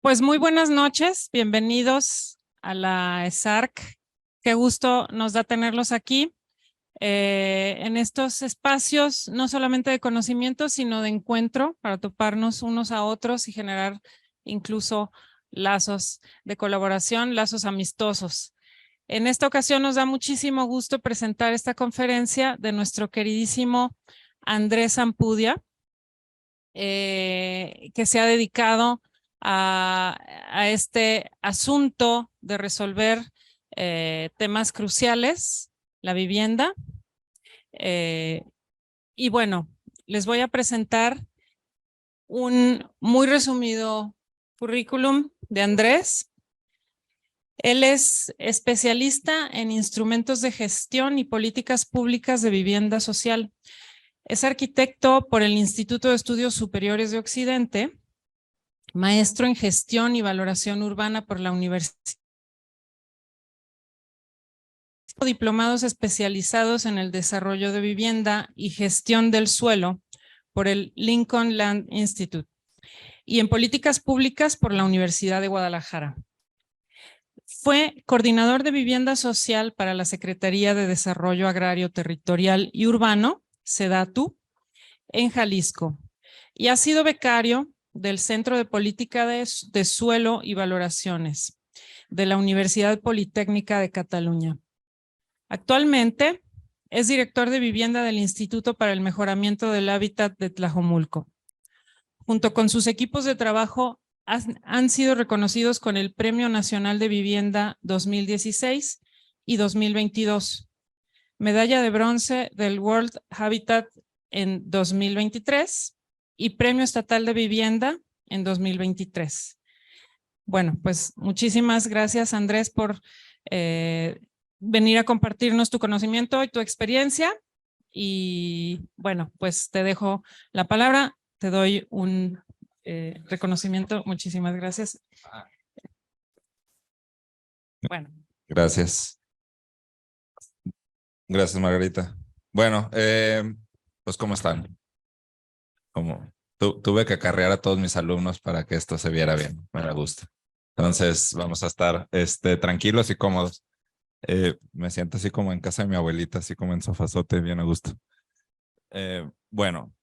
Pues muy buenas noches, bienvenidos a la ESARC. Qué gusto nos da tenerlos aquí en estos espacios, no solamente de conocimiento, sino de encuentro para toparnos unos a otros y generar incluso lazos de colaboración, lazos amistosos. En esta ocasión nos da muchísimo gusto presentar esta conferencia de nuestro queridísimo Andrés Ampudia, que se ha dedicado a este asunto de resolver temas cruciales, la vivienda. Y bueno, les voy a presentar un muy resumido currículum de Andrés. Él es especialista en instrumentos de gestión y políticas públicas de vivienda social. Es arquitecto por el Instituto de Estudios Superiores de Occidente, maestro en gestión y valoración urbana por la Universidad. Diplomados especializados en el desarrollo de vivienda y gestión del suelo por el Lincoln Land Institute y en políticas públicas por la Universidad de Guadalajara. Fue coordinador de vivienda social para la Secretaría de Desarrollo Agrario Territorial y Urbano, SEDATU, en Jalisco, y ha sido becario del Centro de Política de Suelo y Valoraciones de la Universidad Politécnica de Cataluña. Actualmente es director de vivienda del Instituto para el Mejoramiento del Hábitat de Tlajomulco. Junto con sus equipos de trabajo han sido reconocidos con el Premio Nacional de Vivienda 2016 y 2022, medalla de bronce del World Habitat en 2023 y Premio Estatal de Vivienda en 2023. Bueno, pues muchísimas gracias, Andrés, por venir a compartirnos tu conocimiento y tu experiencia. Y bueno, pues te dejo la palabra, te doy un reconocimiento. Muchísimas gracias. Bueno. Gracias. Gracias, Margarita. Bueno, pues ¿cómo están? Tuve que acarrear a todos mis alumnos para que esto se viera bien, me da gusto. Entonces vamos a estar tranquilos y cómodos. Me siento así como en casa de mi abuelita, así como en sofazote, bien a gusto. Bueno.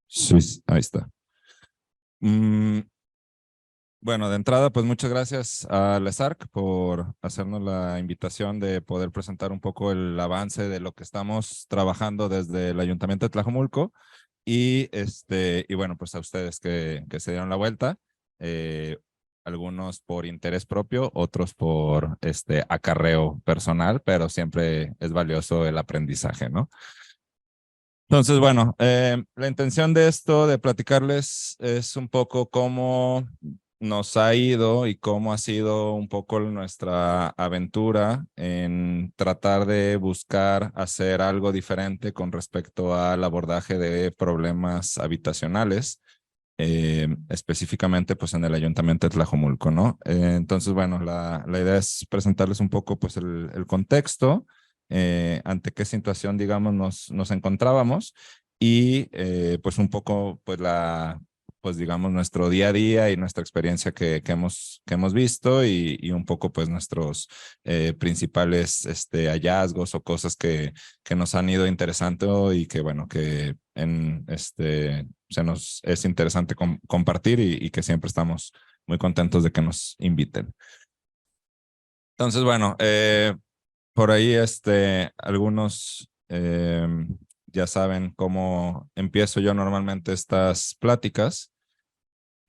Sí, ahí está. Bueno, de entrada, pues muchas gracias a la ESARC por hacernos la invitación de poder presentar un poco el avance de lo que estamos trabajando desde el Ayuntamiento de Tlajomulco y bueno, pues a ustedes que se dieron la vuelta, algunos por interés propio, otros por acarreo personal, pero siempre es valioso el aprendizaje, ¿no? Entonces, bueno, la intención de esto, de platicarles, es un poco cómo nos ha ido y cómo ha sido un poco nuestra aventura en tratar de buscar hacer algo diferente con respecto al abordaje de problemas habitacionales, específicamente pues en el Ayuntamiento de Tlajomulco, ¿no? Entonces, bueno, la idea es presentarles un poco pues el contexto, ante qué situación, digamos, nos encontrábamos y pues un poco pues digamos nuestro día a día y nuestra experiencia que hemos visto y un poco pues nuestros principales hallazgos o cosas que nos han ido interesando y que bueno, que se nos es interesante compartir y que siempre estamos muy contentos de que nos inviten. Entonces, bueno, por ahí algunos ya saben cómo empiezo yo normalmente estas pláticas.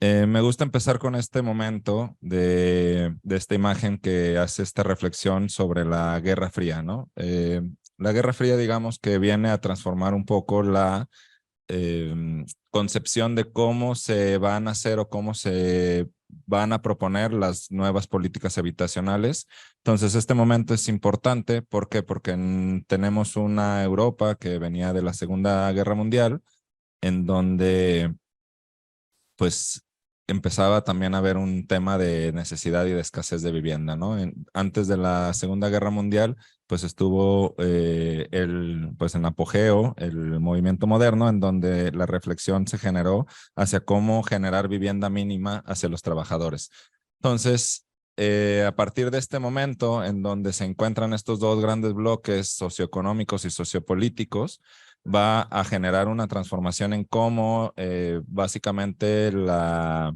Me gusta empezar con este momento de esta imagen que hace esta reflexión sobre la Guerra Fría, ¿no? La Guerra Fría, digamos, que viene a transformar un poco la concepción de cómo se van a hacer o cómo se van a proponer las nuevas políticas habitacionales. Entonces, este momento es importante. ¿Por qué? Porque tenemos una Europa que venía de la Segunda Guerra Mundial, en donde pues empezaba también a haber un tema de necesidad y de escasez de vivienda, ¿no? Antes de la Segunda Guerra Mundial, pues estuvo pues en apogeo el movimiento moderno, en donde la reflexión se generó hacia cómo generar vivienda mínima hacia los trabajadores. Entonces, a partir de este momento, en donde se encuentran estos dos grandes bloques socioeconómicos y sociopolíticos, va a generar una transformación en cómo básicamente las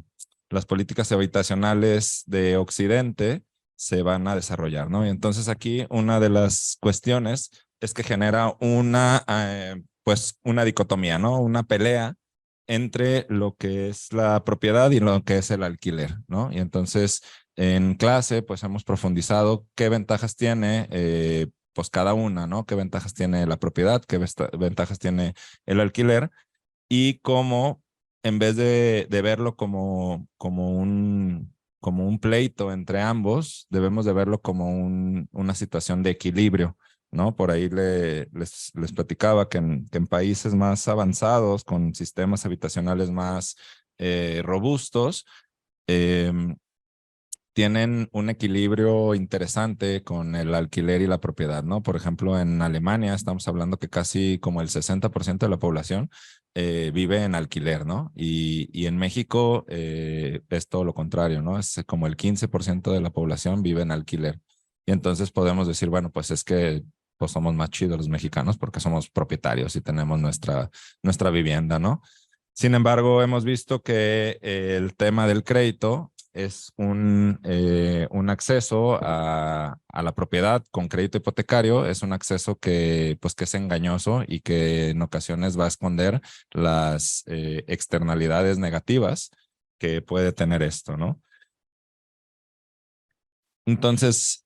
políticas habitacionales de Occidente se van a desarrollar, ¿no? Y entonces aquí una de las cuestiones es que genera pues una dicotomía, ¿no? Una pelea entre lo que es la propiedad y lo que es el alquiler, ¿no? Y entonces en clase pues hemos profundizado qué ventajas tiene pues cada una, ¿no? ¿Qué ventajas tiene la propiedad? ¿Qué ventajas tiene el alquiler? Y cómo, en vez de verlo como un pleito entre ambos, debemos de verlo como una situación de equilibrio, ¿no? Por ahí les platicaba que en países más avanzados, con sistemas habitacionales más robustos, eh, tienen un equilibrio interesante con el alquiler y la propiedad, ¿no? Por ejemplo, en Alemania estamos hablando que casi como el 60% de la población vive en alquiler, ¿no? Y en México es todo lo contrario, ¿no? Es como el 15% de la población vive en alquiler. Y entonces podemos decir, bueno, pues es que pues somos más chidos los mexicanos porque somos propietarios y tenemos nuestra vivienda, ¿no? Sin embargo, hemos visto que el tema del crédito es un acceso a la propiedad con crédito hipotecario, es un acceso pues, que es engañoso y que en ocasiones va a esconder las externalidades negativas que puede tener esto, ¿no? Entonces,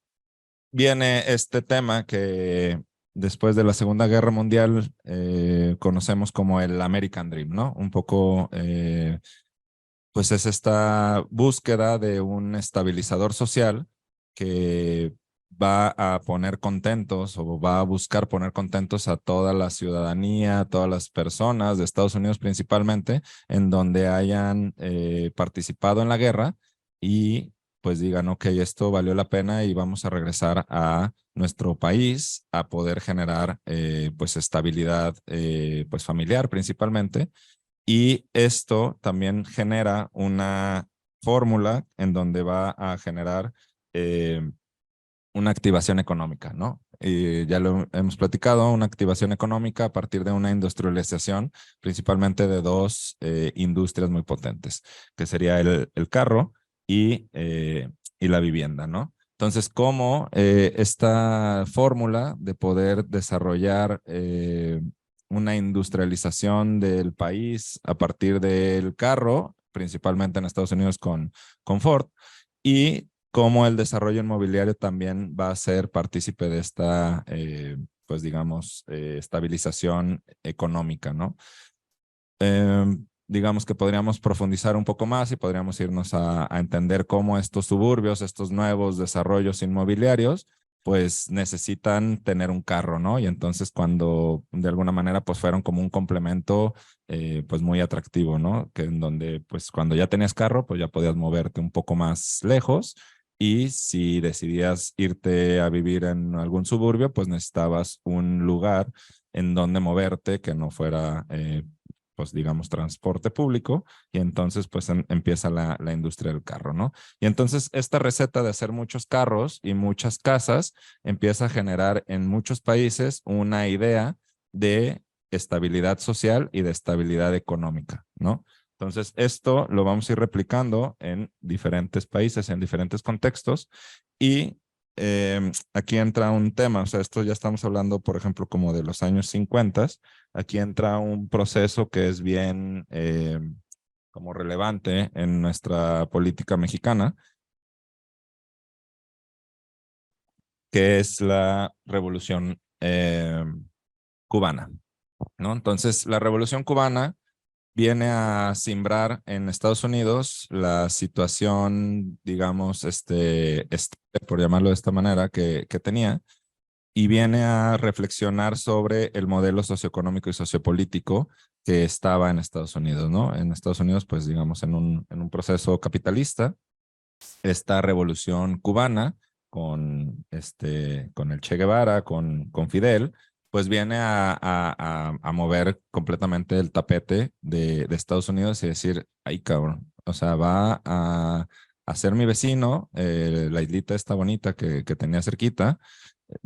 viene este tema que después de la Segunda Guerra Mundial conocemos como el American Dream, ¿no? Un poco pues es esta búsqueda de un estabilizador social que va a poner contentos o va a buscar poner contentos a toda la ciudadanía, a todas las personas de Estados Unidos principalmente, en donde hayan participado en la guerra y pues digan, ok, esto valió la pena y vamos a regresar a nuestro país a poder generar pues estabilidad pues familiar principalmente, y esto también genera una fórmula en donde va a generar una activación económica, ¿no? Ya lo hemos platicado, una activación económica a partir de una industrialización, principalmente de dos industrias muy potentes, que sería el carro y la vivienda, ¿no? Entonces, ¿cómo esta fórmula de poder desarrollar una industrialización del país a partir del carro, principalmente en Estados Unidos con Ford, y cómo el desarrollo inmobiliario también va a ser partícipe de esta, pues digamos, estabilización económica, ¿no? Digamos que podríamos profundizar un poco más y podríamos irnos a entender cómo estos suburbios, estos nuevos desarrollos inmobiliarios, pues necesitan tener un carro, ¿no? Y entonces cuando de alguna manera pues fueron como un complemento pues muy atractivo, ¿no? Que en donde pues cuando ya tenías carro pues ya podías moverte un poco más lejos, y si decidías irte a vivir en algún suburbio pues necesitabas un lugar en donde moverte que no fuera pues digamos transporte público, y entonces pues empieza la industria del carro, ¿no? Y entonces esta receta de hacer muchos carros y muchas casas empieza a generar en muchos países una idea de estabilidad social y de estabilidad económica, ¿no? Entonces esto lo vamos a ir replicando en diferentes países, en diferentes contextos, y aquí entra un tema, o sea, esto ya estamos hablando, por ejemplo, como de los años 50. Aquí entra un proceso que es bien como relevante en nuestra política mexicana, que es la Revolución Cubana, ¿no? Entonces, la Revolución Cubana viene a simbrar en Estados Unidos la situación, digamos, por llamarlo de esta manera, que tenía. y viene a reflexionar sobre el modelo socioeconómico y sociopolítico que estaba en Estados Unidos, ¿no? En Estados Unidos, pues digamos, en un proceso capitalista, esta revolución cubana con el Che Guevara, con Fidel, pues viene a mover completamente el tapete de Estados Unidos y decir, ay cabrón, o sea, va a ser mi vecino, la islita esta bonita que tenía cerquita,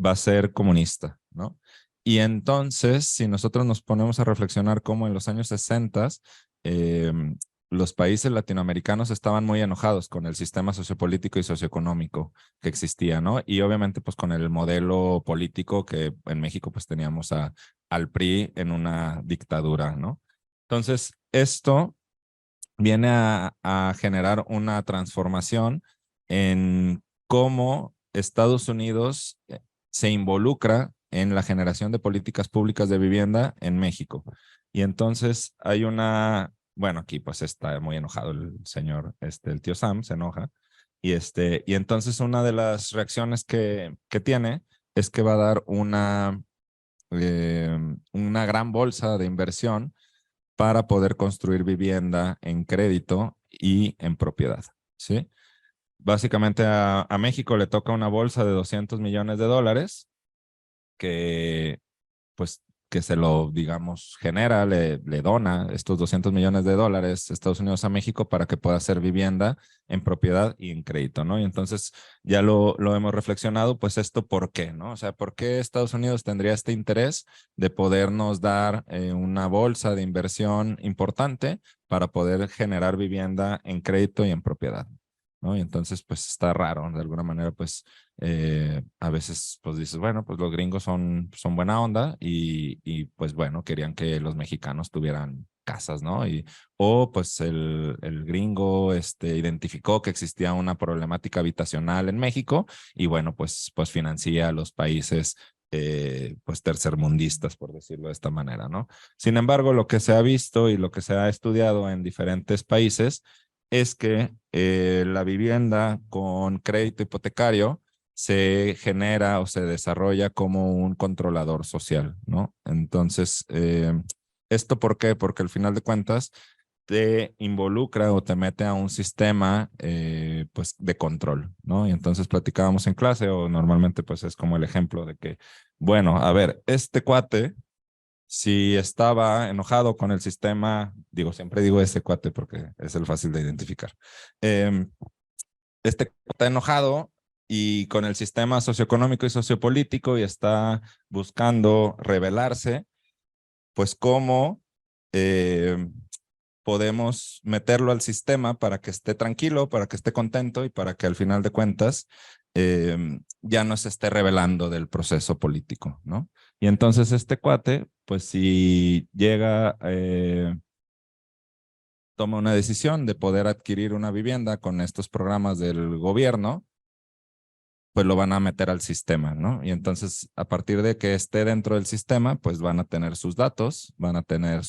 va a ser comunista, ¿no? Y entonces, si nosotros nos ponemos a reflexionar cómo en los años 60 eh, los países latinoamericanos estaban muy enojados con el sistema sociopolítico y socioeconómico que existía, ¿no? Y obviamente pues con el modelo político que en México pues teníamos al PRI en una dictadura, ¿no? Entonces, esto viene a generar una transformación en cómo Estados Unidos se involucra en la generación de políticas públicas de vivienda en México. Y entonces hay bueno, aquí pues está muy enojado el señor, el tío Sam se enoja. Y entonces una de las reacciones que tiene es que va a dar una gran bolsa de inversión para poder construir vivienda en crédito y en propiedad, ¿sí? Básicamente a México le toca una bolsa de $200 millones que, pues, que se lo, digamos, genera, le dona estos $200 millones Estados Unidos a México para que pueda hacer vivienda en propiedad y en crédito, ¿no? Y entonces ya lo hemos reflexionado, pues esto, ¿por qué, no? O sea, ¿por qué Estados Unidos tendría este interés de podernos dar una bolsa de inversión importante para poder generar vivienda en crédito y en propiedad? ¿No? Y entonces, pues está raro, de alguna manera, pues a veces pues dices, bueno, pues los gringos son buena onda pues bueno, querían que los mexicanos tuvieran casas, ¿no? O pues el gringo identificó que existía una problemática habitacional en México y bueno, pues financia a los países pues tercermundistas, por decirlo de esta manera, ¿no? Sin embargo, lo que se ha visto y lo que se ha estudiado en diferentes países es que la vivienda con crédito hipotecario se genera o se desarrolla como un controlador social, ¿no? Entonces, ¿esto por qué? Porque al final de cuentas te involucra o te mete a un sistema pues de control, ¿no? Y entonces platicábamos en clase o normalmente pues es como el ejemplo de que, bueno, a ver, este cuate si estaba enojado con el sistema, siempre digo ese cuate porque es el fácil de identificar. Está enojado y con el sistema socioeconómico y sociopolítico y está buscando rebelarse, pues cómo podemos meterlo al sistema para que esté tranquilo, para que esté contento y para que al final de cuentas ya no se esté rebelando del proceso político, ¿no? Y entonces este cuate, pues si llega, toma una decisión de poder adquirir una vivienda con estos programas del gobierno, pues lo van a meter al sistema, ¿no? Y entonces, a partir de que esté dentro del sistema, pues van a tener sus datos, van a tener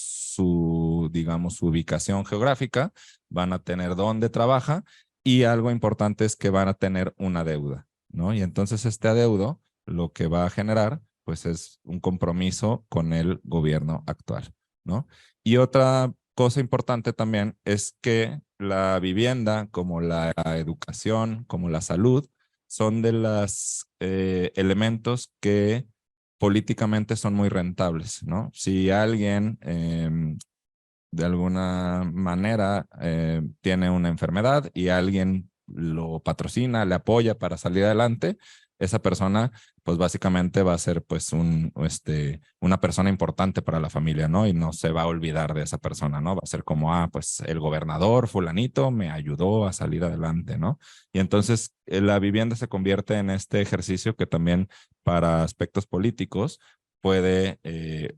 digamos, su ubicación geográfica, van a tener dónde trabaja y algo importante es que van a tener una deuda, ¿no? Y entonces este adeudo lo que va a generar, pues es un compromiso con el gobierno actual, ¿no? Y otra cosa importante también es que la vivienda, como la educación, como la salud, son de los elementos que políticamente son muy rentables, ¿no? Si alguien de alguna manera tiene una enfermedad y alguien lo patrocina, le apoya para salir adelante, esa persona pues básicamente va a ser pues una persona importante para la familia, ¿no? Y no se va a olvidar de esa persona, ¿no? Va a ser como, pues el gobernador fulanito me ayudó a salir adelante, ¿no? Y entonces la vivienda se convierte en este ejercicio que también para aspectos políticos puede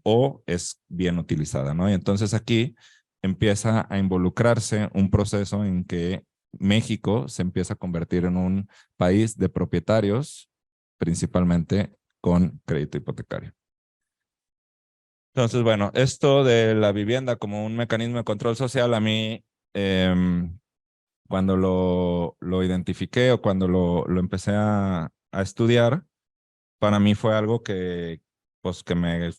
o es bien utilizada, ¿no? Y entonces aquí empieza a involucrarse un proceso en que México se empieza a convertir en un país de propietarios, principalmente con crédito hipotecario. Entonces, bueno, esto de la vivienda como un mecanismo de control social, a mí, cuando lo identifiqué o cuando lo empecé a estudiar, para mí fue algo que, pues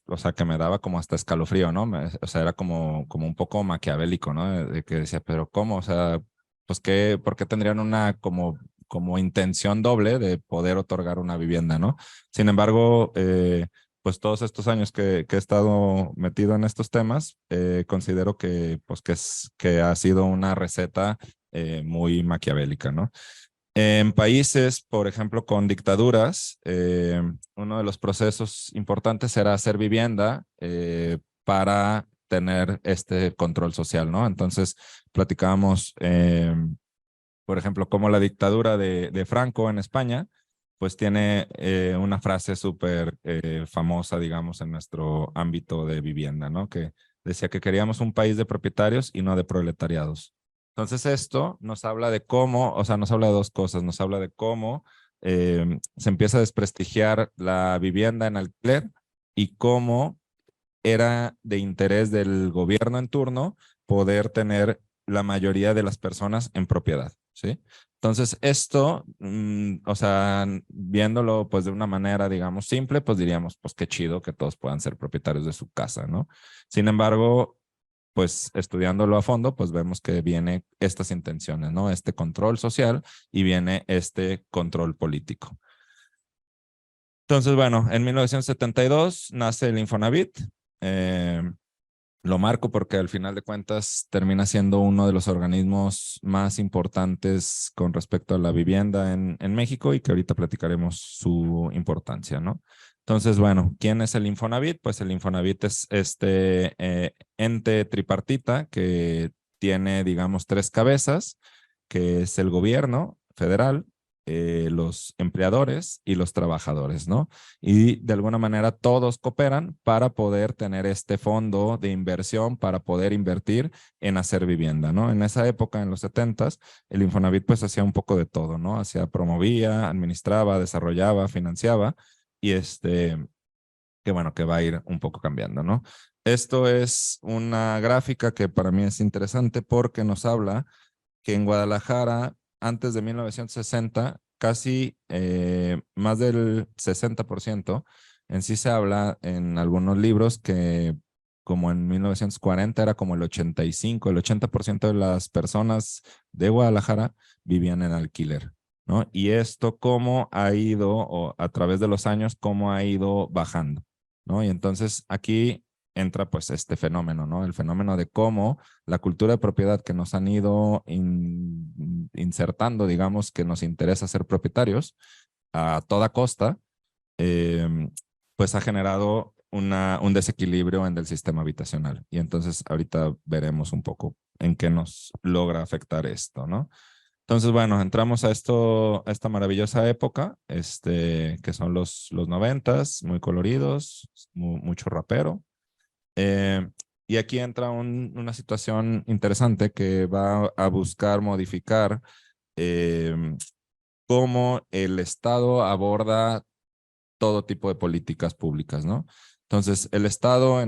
o sea, que me daba como hasta escalofrío, ¿no? O sea, era como un poco maquiavélico, ¿no? De que decía, pero ¿cómo? O sea, pues ¿por qué tendrían una como intención doble de poder otorgar una vivienda, ¿no? Sin embargo, pues todos estos años que he estado metido en estos temas, considero que, pues que ha sido una receta muy maquiavélica, ¿no? En países, por ejemplo, con dictaduras, uno de los procesos importantes era hacer vivienda para tener este control social, ¿no? Entonces, platicábamos, por ejemplo, cómo la dictadura de Franco en España, pues tiene una frase súper famosa, digamos, en nuestro ámbito de vivienda, ¿no? Que decía que queríamos un país de propietarios y no de proletariados. Entonces esto nos habla de cómo, o sea, nos habla de dos cosas, nos habla de cómo se empieza a desprestigiar la vivienda en alquiler y cómo era de interés del gobierno en turno poder tener la mayoría de las personas en propiedad, ¿sí? Entonces, esto, o sea, viéndolo pues de una manera, digamos, simple, pues diríamos, pues qué chido que todos puedan ser propietarios de su casa, ¿no? Sin embargo, pues estudiándolo a fondo, pues vemos que viene estas intenciones, ¿no? Este control social y viene este control político. Entonces, bueno, en 1972 nace el Infonavit. Eh, lo marco porque al final de cuentas termina siendo uno de los organismos más importantes con respecto a la vivienda en México y que ahorita platicaremos su importancia, ¿no? Entonces, bueno, ¿quién es el Infonavit? Pues el Infonavit es este ente tripartita que tiene, digamos, tres cabezas, que es el gobierno federal, los empleadores y los trabajadores, ¿no? Y de alguna manera todos cooperan para poder tener este fondo de inversión, para poder invertir en hacer vivienda, ¿no? En esa época, en los 70s, el Infonavit pues hacía un poco de todo, ¿no? Hacía, promovía, administraba, desarrollaba, financiaba y que bueno, que va a ir un poco cambiando, ¿no? Esto es una gráfica que para mí es interesante porque nos habla que en Guadalajara, antes de 1960, casi más del 60%, en sí se habla en algunos libros que como en 1940 era como el 85, el 80% de las personas de Guadalajara vivían en alquiler, ¿no? Y esto cómo ha ido, o a través de los años, cómo ha ido bajando, ¿no? Y entonces aquí entra pues este fenómeno, ¿no? El fenómeno de cómo la cultura de propiedad que nos han ido insertando, digamos, que nos interesa ser propietarios a toda costa, eh, pues ha generado un desequilibrio en el sistema habitacional. Y entonces ahorita veremos un poco en qué nos logra afectar esto, ¿no? Entonces, bueno, entramos a esta maravillosa época, que son los 90s, muy coloridos, mucho rapero. Eh, y aquí entra una situación interesante que va a buscar modificar eh, cómo el Estado aborda todo tipo de políticas públicas, ¿no? Entonces, el Estado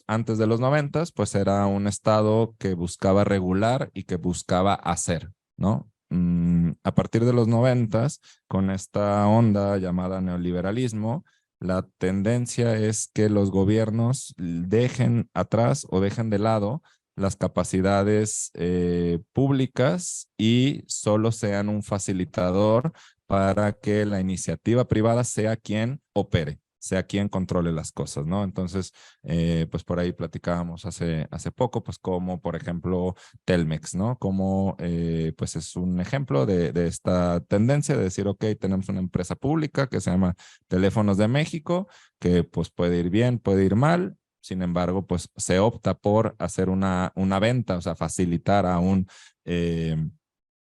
antes de los 90, pues era un Estado que buscaba regular y que buscaba hacer, ¿no? A partir de los 90, con esta onda llamada neoliberalismo, la tendencia es que los gobiernos dejen atrás o dejen de lado las capacidades públicas y solo sean un facilitador para que la iniciativa privada sea quien opere, sea quien controle las cosas, ¿no? Entonces, pues por ahí platicábamos hace poco, pues como por ejemplo Telmex, ¿no? Como pues es un ejemplo de esta tendencia de decir, ok, tenemos una empresa pública que se llama Teléfonos de México, que pues puede ir bien, puede ir mal. Sin embargo, pues se opta por hacer una venta, o sea, facilitar a un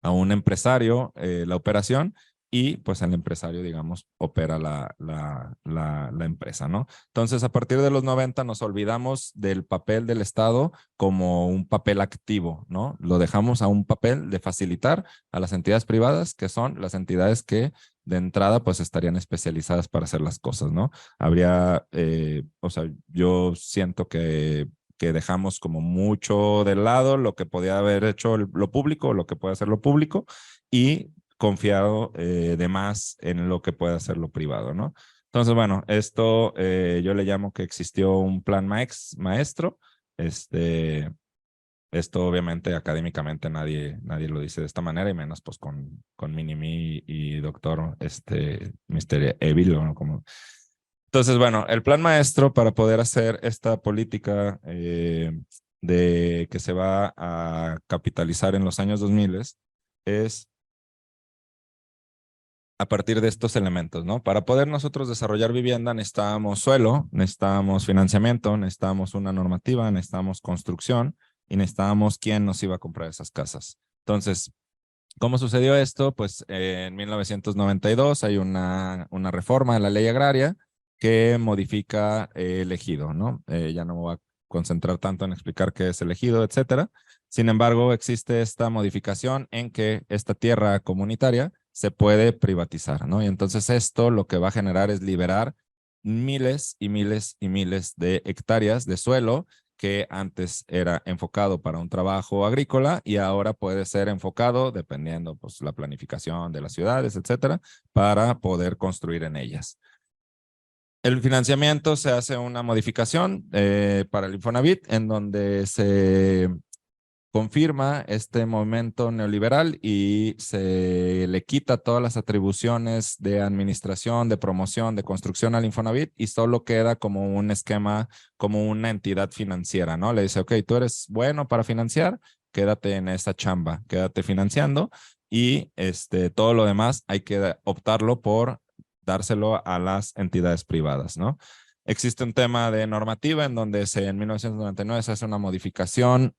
empresario la operación y pues el empresario, digamos, opera la empresa, ¿no? Entonces, a partir de los 90 nos olvidamos del papel del Estado como un papel activo, ¿no? Lo dejamos a un papel de facilitar a las entidades privadas, que son las entidades que de entrada pues estarían especializadas para hacer las cosas, ¿no? Habría, o sea, yo siento que dejamos como mucho de lado lo que podía haber hecho lo público, lo que puede hacer lo público y confiado de más en lo que puede hacer lo privado, ¿no? Entonces, bueno, esto yo le llamo que existió un plan maestro. Esto obviamente académicamente nadie lo dice de esta manera y menos pues con Mini-Me y doctor Mr. Evil, ¿no? Como... Entonces, bueno, el plan maestro para poder hacer esta política de que se va a capitalizar en los años 2000 es a partir de estos elementos, ¿no? Para poder nosotros desarrollar vivienda necesitábamos suelo, necesitábamos financiamiento, necesitábamos una normativa, necesitábamos construcción y necesitábamos quién nos iba a comprar esas casas. Entonces, ¿cómo sucedió esto? Pues en 1992 hay una reforma de la ley agraria que modifica el ejido, ¿no? Ya no me voy a concentrar tanto en explicar qué es el ejido, etcétera. Sin embargo, existe esta modificación en que esta tierra comunitaria se puede privatizar, ¿no? Y entonces esto lo que va a generar es liberar miles y miles y miles de hectáreas de suelo que antes era enfocado para un trabajo agrícola y ahora puede ser enfocado, dependiendo pues la planificación de las ciudades, etcétera, para poder construir en ellas. El financiamiento se hace una modificación para el Infonavit en donde se confirma este movimiento neoliberal y se le quita todas las atribuciones de administración, de promoción, de construcción al Infonavit y solo queda como un esquema, como una entidad financiera, ¿no? Le dice, ok, tú eres bueno para financiar, quédate en esa chamba, quédate financiando y todo lo demás hay que optarlo por dárselo a las entidades privadas, ¿no? Existe un tema de normativa en donde en 1999 se hace una modificación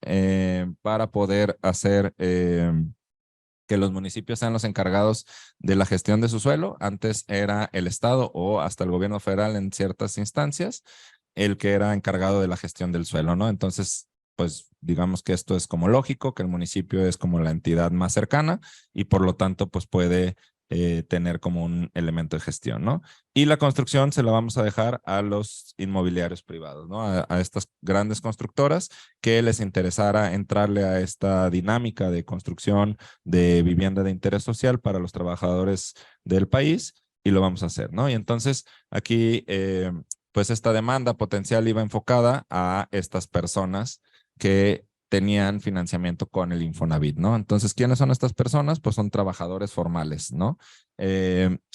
para poder hacer que los municipios sean los encargados de la gestión de su suelo. Antes era el Estado o hasta el gobierno federal en ciertas instancias el que era encargado de la gestión del suelo, ¿no? Entonces, pues digamos que esto es como lógico, que el municipio es como la entidad más cercana y por lo tanto, pues puede tener como un elemento de gestión, ¿no? Y la construcción se la vamos a dejar a los inmobiliarios privados, ¿no? A estas grandes constructoras que les interesara entrarle a esta dinámica de construcción de vivienda de interés social para los trabajadores del país y lo vamos a hacer, ¿no? Y entonces aquí, pues esta demanda potencial iba enfocada a estas personas que tenían financiamiento con el Infonavit, ¿no? Entonces, ¿quiénes son estas personas? Pues son trabajadores formales, ¿no?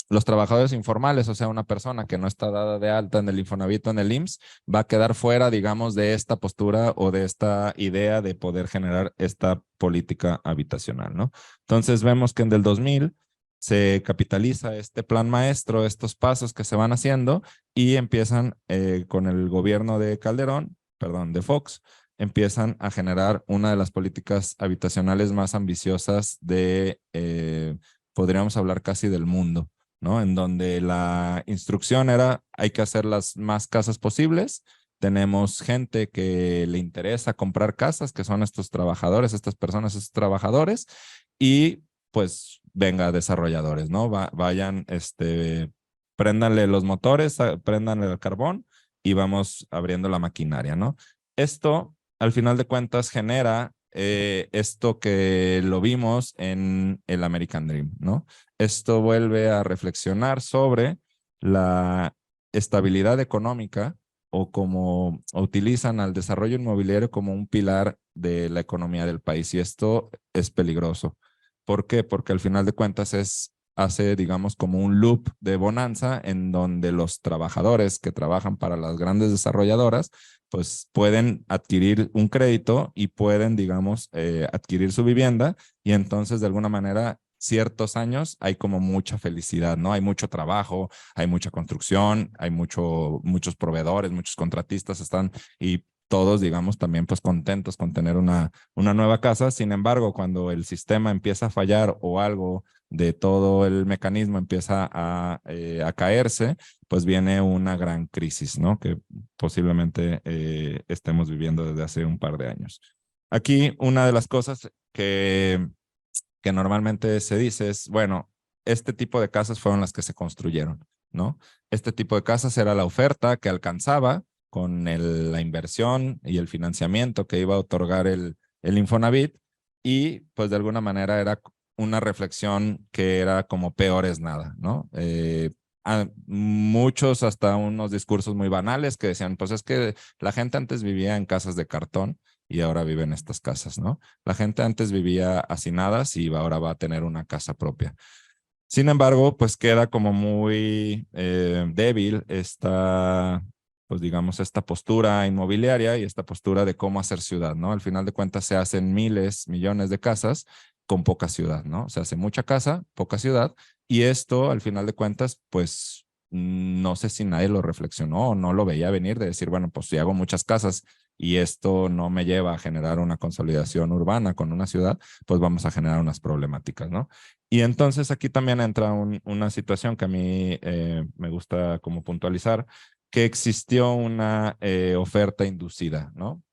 Los trabajadores informales, o sea, una persona que no está dada de alta en el Infonavit o en el IMSS, va a quedar fuera, digamos, de esta postura o de esta idea de poder generar esta política habitacional, ¿no? Entonces, vemos que en el 2000 se capitaliza este plan maestro, estos pasos que se van haciendo y empiezan con el gobierno de Calderón, perdón, de Fox, empiezan a generar una de las políticas habitacionales más ambiciosas podríamos hablar casi del mundo, ¿no? En donde la instrucción era, hay que hacer las más casas posibles. Tenemos gente que le interesa comprar casas, que son estos trabajadores, estas personas, estos trabajadores, y pues venga, desarrolladores, ¿no? Vayan, préndanle los motores, préndanle el carbón y vamos abriendo la maquinaria, ¿no? Esto al final de cuentas genera esto que lo vimos en el American Dream, ¿no? Esto vuelve a reflexionar sobre la estabilidad económica o como utilizan al desarrollo inmobiliario como un pilar de la economía del país y esto es peligroso. ¿Por qué? Porque al final de cuentas hace, digamos, como un loop de bonanza en donde los trabajadores que trabajan para las grandes desarrolladoras pues pueden adquirir un crédito y pueden, digamos, adquirir su vivienda y entonces de alguna manera ciertos años hay como mucha felicidad, ¿no? Hay mucho trabajo, hay mucha construcción, hay muchos proveedores, muchos contratistas están y todos, digamos, también pues contentos con tener una nueva casa. Sin embargo, cuando el sistema empieza a fallar o algo de todo el mecanismo empieza a caerse, pues viene una gran crisis, ¿no? Que posiblemente estemos viviendo desde hace un par de años. Aquí una de las cosas que normalmente se dice es, bueno, este tipo de casas fueron las que se construyeron, ¿no? Este tipo de casas era la oferta que alcanzaba con la inversión y el financiamiento que iba a otorgar el Infonavit y pues de alguna manera era una reflexión que era como peor es nada, ¿no? muchos hasta unos discursos muy banales que decían, pues es que la gente antes vivía en casas de cartón y ahora vive en estas casas, ¿no? La gente antes vivía hacinadas y ahora va a tener una casa propia. Sin embargo, pues queda como muy débil esta, pues digamos, esta postura inmobiliaria y esta postura de cómo hacer ciudad, ¿no? Al final de cuentas se hacen miles, millones de casas con poca ciudad, ¿no? Se hace mucha casa, poca ciudad, y esto, al final de cuentas, pues no sé si nadie lo reflexionó o no lo veía venir de decir, bueno, pues si hago muchas casas y esto no me lleva a generar una consolidación urbana con una ciudad, pues vamos a generar unas problemáticas, ¿no? Y entonces aquí también entra una situación que a mí me gusta como puntualizar, que existió una oferta inducida, ¿no?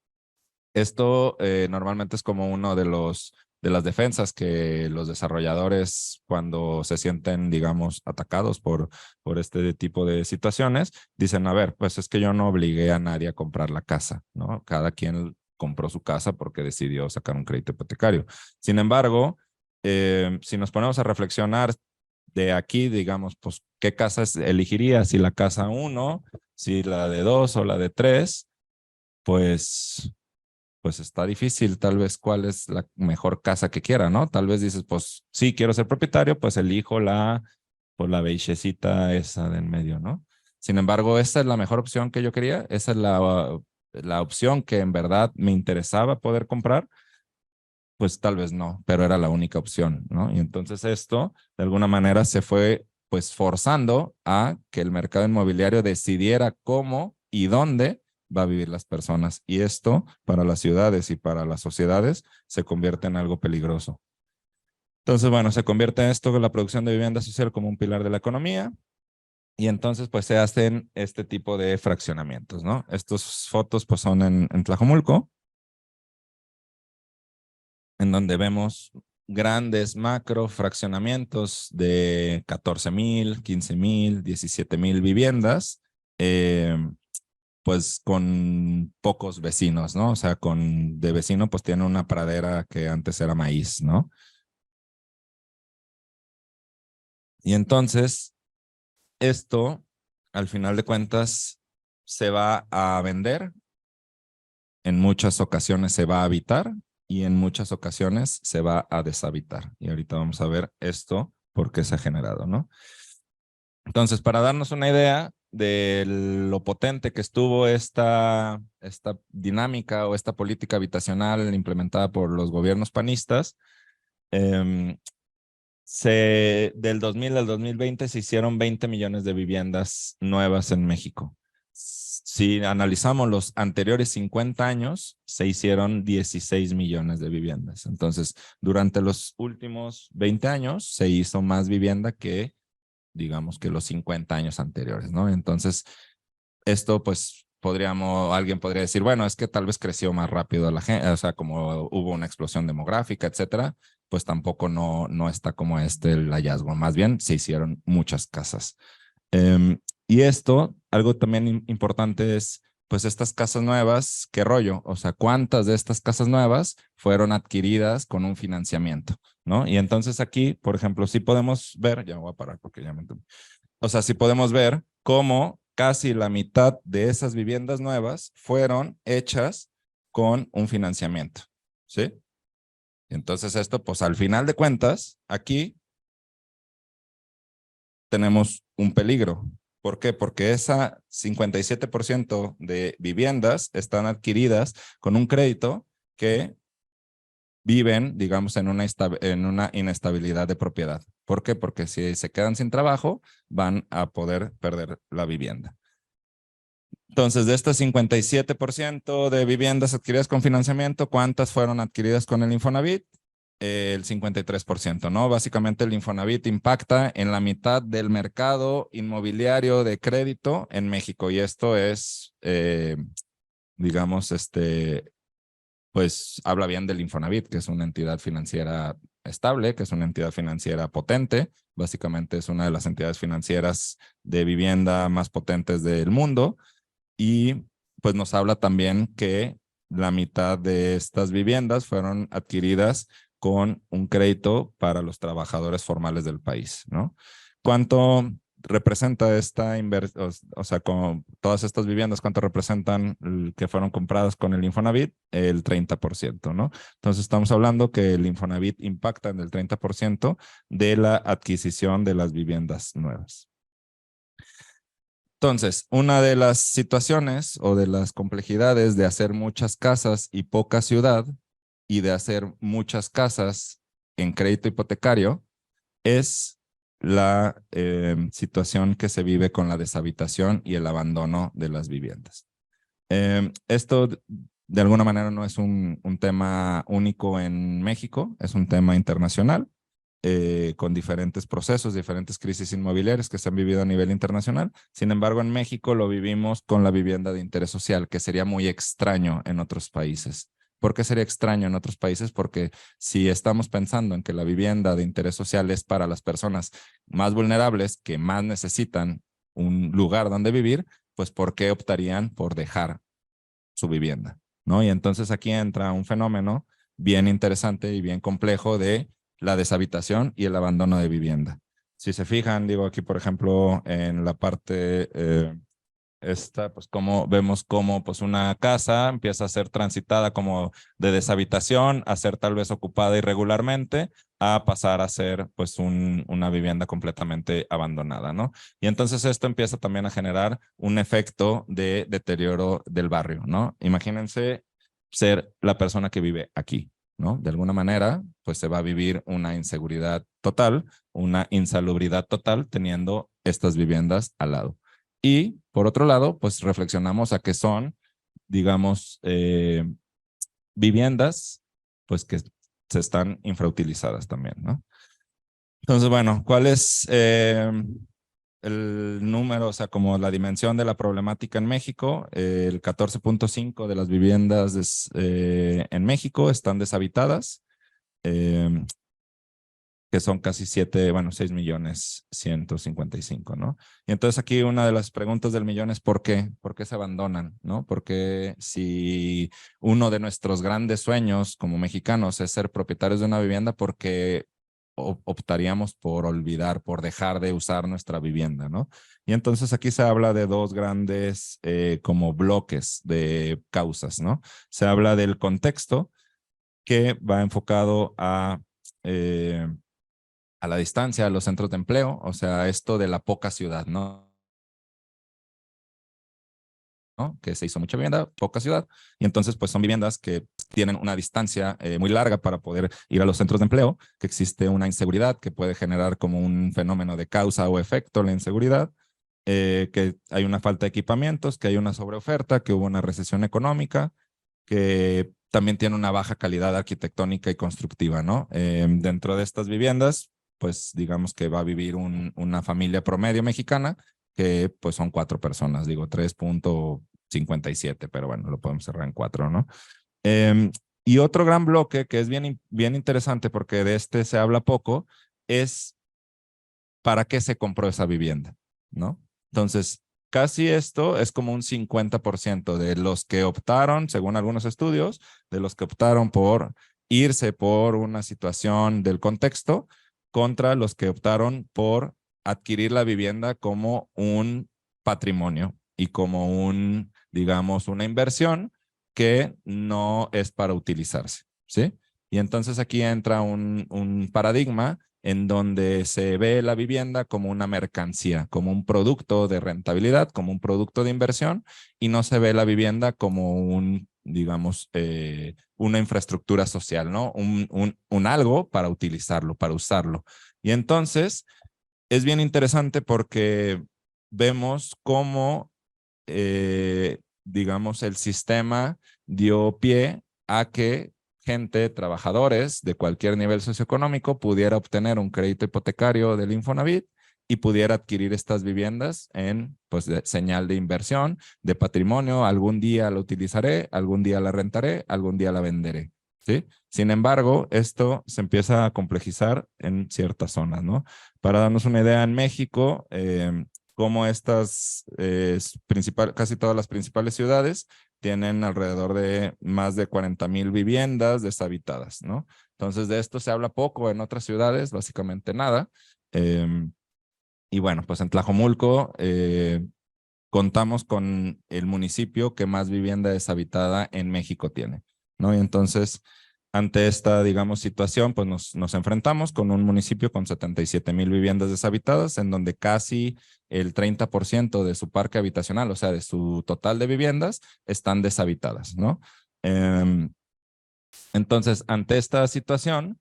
Esto normalmente es como uno de las defensas que los desarrolladores cuando se sienten, digamos, atacados por este tipo de situaciones, dicen, a ver, pues es que yo no obligué a nadie a comprar la casa, ¿no? Cada quien compró su casa porque decidió sacar un crédito hipotecario. Sin embargo, si nos ponemos a reflexionar de aquí, digamos, pues, ¿qué casas elegiría? Si la casa 1, si la de 2 o la de 3, pues pues está difícil tal vez cuál es la mejor casa que quiera, ¿no? Tal vez dices, pues sí, quiero ser propietario, pues elijo pues, la beigecita esa de en medio, ¿no? Sin embargo, esa es la mejor opción que yo quería, esa es la opción que en verdad me interesaba poder comprar, pues tal vez no, pero era la única opción, ¿no? Y entonces esto, de alguna manera, se fue pues forzando a que el mercado inmobiliario decidiera cómo y dónde va a vivir las personas. Y esto, para las ciudades y para las sociedades, se convierte en algo peligroso. Entonces, bueno, se convierte esto, la producción de vivienda social, como un pilar de la economía. Y entonces, pues, se hacen este tipo de fraccionamientos, ¿no? Estas fotos, pues, son en Tlajomulco, en donde vemos grandes macro fraccionamientos de 14,000, 15,000, 17,000 viviendas, pues con pocos vecinos, ¿no? O sea, de vecino pues tiene una pradera que antes era maíz, ¿no? Y entonces, esto, al final de cuentas, se va a vender, en muchas ocasiones se va a habitar y en muchas ocasiones se va a deshabitar. Y ahorita vamos a ver esto, por qué se ha generado, ¿no? Entonces, para darnos una idea de lo potente que estuvo esta dinámica o esta política habitacional implementada por los gobiernos panistas, eh, del 2000 al 2020 se hicieron 20 millones de viviendas nuevas en México. Si analizamos los anteriores 50 años, se hicieron 16 millones de viviendas. Entonces, durante los últimos 20 años se hizo más vivienda que, digamos, que los 50 años anteriores, ¿no? Entonces, esto pues alguien podría decir, bueno, es que tal vez creció más rápido la gente, o sea, como hubo una explosión demográfica, etcétera, pues tampoco no está como el hallazgo, más bien se hicieron muchas casas. Y esto, algo también importante es, pues estas casas nuevas, ¿qué rollo? O sea, ¿cuántas de estas casas nuevas fueron adquiridas con un financiamiento? ¿No? Y entonces aquí, por ejemplo, sí podemos ver, ya me voy a parar porque ya me... O sea, sí podemos ver cómo casi la mitad de esas viviendas nuevas fueron hechas con un financiamiento, ¿sí? Entonces esto, pues al final de cuentas, aquí tenemos un peligro. ¿Por qué? Porque esa 57% de viviendas están adquiridas con un crédito que viven, digamos, en una inestabilidad de propiedad. ¿Por qué? Porque si se quedan sin trabajo, van a poder perder la vivienda. Entonces, de estas 57% de viviendas adquiridas con financiamiento, ¿cuántas fueron adquiridas con el Infonavit? El 53%, ¿no? Básicamente el Infonavit impacta en la mitad del mercado inmobiliario de crédito en México y esto es, digamos, pues habla bien del Infonavit, que es una entidad financiera estable, que es una entidad financiera potente, básicamente es una de las entidades financieras de vivienda más potentes del mundo y pues nos habla también que la mitad de estas viviendas fueron adquiridas con un crédito para los trabajadores formales del país, ¿no? ¿Cuánto representa esta inversión, o sea, con todas estas viviendas, ¿cuánto representan que fueron compradas con el Infonavit? El 30%, ¿no? Entonces estamos hablando que el Infonavit impacta en el 30% de la adquisición de las viviendas nuevas. Entonces, una de las situaciones o de las complejidades de hacer muchas casas y poca ciudad y de hacer muchas casas en crédito hipotecario es la situación que se vive con la deshabitación y el abandono de las viviendas. Esto de alguna manera no es un tema único en México, es un tema internacional, con diferentes procesos, diferentes crisis inmobiliarias que se han vivido a nivel internacional. Sin embargo, en México lo vivimos con la vivienda de interés social, que sería muy extraño en otros países. ¿Por qué sería extraño en otros países? Porque si estamos pensando en que la vivienda de interés social es para las personas más vulnerables que más necesitan un lugar donde vivir, pues ¿por qué optarían por dejar su vivienda? ¿No? Y entonces aquí entra un fenómeno bien interesante y bien complejo de la deshabitación y el abandono de vivienda. Si se fijan, digo aquí, por ejemplo, en la parte esta, pues como vemos cómo pues una casa empieza a ser transitada como de deshabitación a ser tal vez ocupada irregularmente a pasar a ser pues una vivienda completamente abandonada, ¿no? Y entonces esto empieza también a generar un efecto de deterioro del barrio, ¿no? Imagínense ser la persona que vive aquí, ¿no? De alguna manera, pues se va a vivir una inseguridad total, una insalubridad total teniendo estas viviendas al lado. Y por otro lado, pues reflexionamos a qué son, digamos, viviendas, pues que se están infrautilizadas también, ¿no? Entonces, bueno, ¿cuál es el número, o sea, como la dimensión de la problemática en México? El 14.5 de las viviendas en México están deshabitadas. Que son casi 6.155.000, ¿no? Y entonces aquí una de las preguntas del millón es ¿por qué? ¿Por qué se abandonan, no? Porque si uno de nuestros grandes sueños como mexicanos es ser propietarios de una vivienda, ¿por qué optaríamos por olvidar, por dejar de usar nuestra vivienda, ¿no? Y entonces aquí se habla de dos grandes como bloques de causas, ¿no? Se habla del contexto que va enfocado a la distancia, a los centros de empleo, o sea, esto de la poca ciudad, ¿no? Que se hizo mucha vivienda, poca ciudad, y entonces pues son viviendas que tienen una distancia muy larga para poder ir a los centros de empleo, que existe una inseguridad que puede generar como un fenómeno de causa o efecto la inseguridad, que hay una falta de equipamientos, que hay una sobreoferta, que hubo una recesión económica, que también tiene una baja calidad arquitectónica y constructiva, ¿no? Dentro de estas viviendas, pues digamos que va a vivir una familia promedio mexicana, que pues son 4 personas, digo 3.57, pero bueno, lo podemos cerrar en 4, ¿no? Y otro gran bloque que es bien, bien interesante porque de este se habla poco, es para qué se compró esa vivienda, ¿no? Entonces, casi esto es como un 50% de los que optaron, según algunos estudios, de los que optaron por irse por una situación del contexto contra los que optaron por adquirir la vivienda como un patrimonio y como digamos, una inversión que no es para utilizarse, ¿sí? Y entonces aquí entra un paradigma en donde se ve la vivienda como una mercancía, como un producto de rentabilidad, como un producto de inversión, y no se ve la vivienda como digamos, una infraestructura social, ¿no? Un algo para utilizarlo, para usarlo. Y entonces es bien interesante porque vemos cómo, digamos, el sistema dio pie a que gente, trabajadores de cualquier nivel socioeconómico pudiera obtener un crédito hipotecario del Infonavit y pudiera adquirir estas viviendas en pues señal de inversión, de patrimonio. Algún día la utilizaré, algún día la rentaré, algún día la venderé, ¿sí? Sin embargo, esto se empieza a complejizar en ciertas zonas, ¿no? Para darnos una idea, en México, como estas casi todas las principales ciudades tienen alrededor de más de 40,000 viviendas deshabitadas, ¿no? Entonces de esto se habla poco en otras ciudades, básicamente nada. Y bueno, pues en Tlajomulco contamos con el municipio que más vivienda deshabitada en México tiene, ¿no? Y entonces, ante esta, digamos, situación, pues nos enfrentamos con un municipio con 77,000 viviendas deshabitadas, en donde casi el 30% de su parque habitacional, o sea, de su total de viviendas, están deshabitadas, ¿no? Entonces, ante esta situación,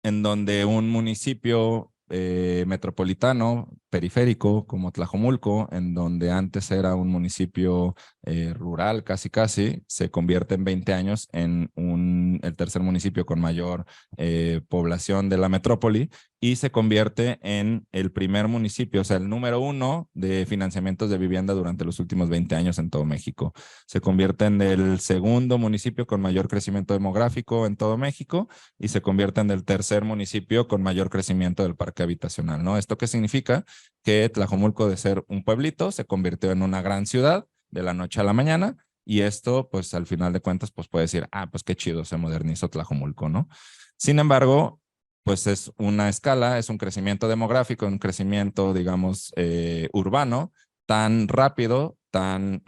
en donde un municipio metropolitano, periférico, como Tlajomulco, en donde antes era un municipio rural casi, se convierte en 20 años en el tercer municipio con mayor población de la metrópoli y se convierte en el primer municipio, o sea, el número 1 de financiamientos de vivienda durante los últimos 20 años en todo México. Se convierte en el segundo municipio con mayor crecimiento demográfico en todo México y se convierte en el tercer municipio con mayor crecimiento del parque habitacional, ¿no? ¿Esto qué significa? Que Tlajomulco, de ser un pueblito, se convirtió en una gran ciudad de la noche a la mañana, y esto, pues al final de cuentas, pues puede decir, pues qué chido, se modernizó Tlajomulco, ¿no? Sin embargo, pues es una escala, es un crecimiento demográfico, un crecimiento, digamos, urbano, tan rápido, tan,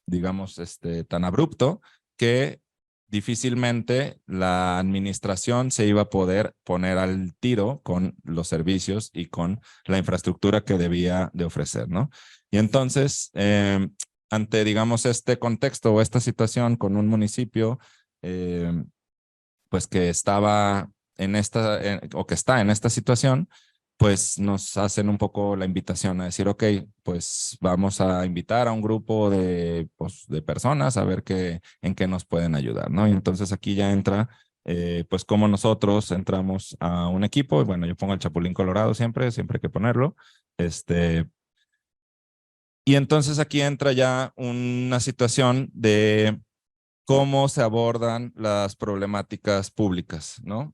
digamos, tan abrupto, que difícilmente la administración se iba a poder poner al tiro con los servicios y con la infraestructura que debía de ofrecer, ¿no? Y entonces, ante, digamos, este contexto o esta situación con un municipio, pues que estaba en o que está en esta situación, pues nos hacen un poco la invitación a decir, ok, pues vamos a invitar a un grupo pues, de personas a ver en qué nos pueden ayudar, ¿no? Y entonces aquí ya entra, pues cómo nosotros entramos a un equipo. Bueno, yo pongo el Chapulín Colorado siempre hay que ponerlo. Y entonces aquí entra ya una situación de cómo se abordan las problemáticas públicas, ¿no?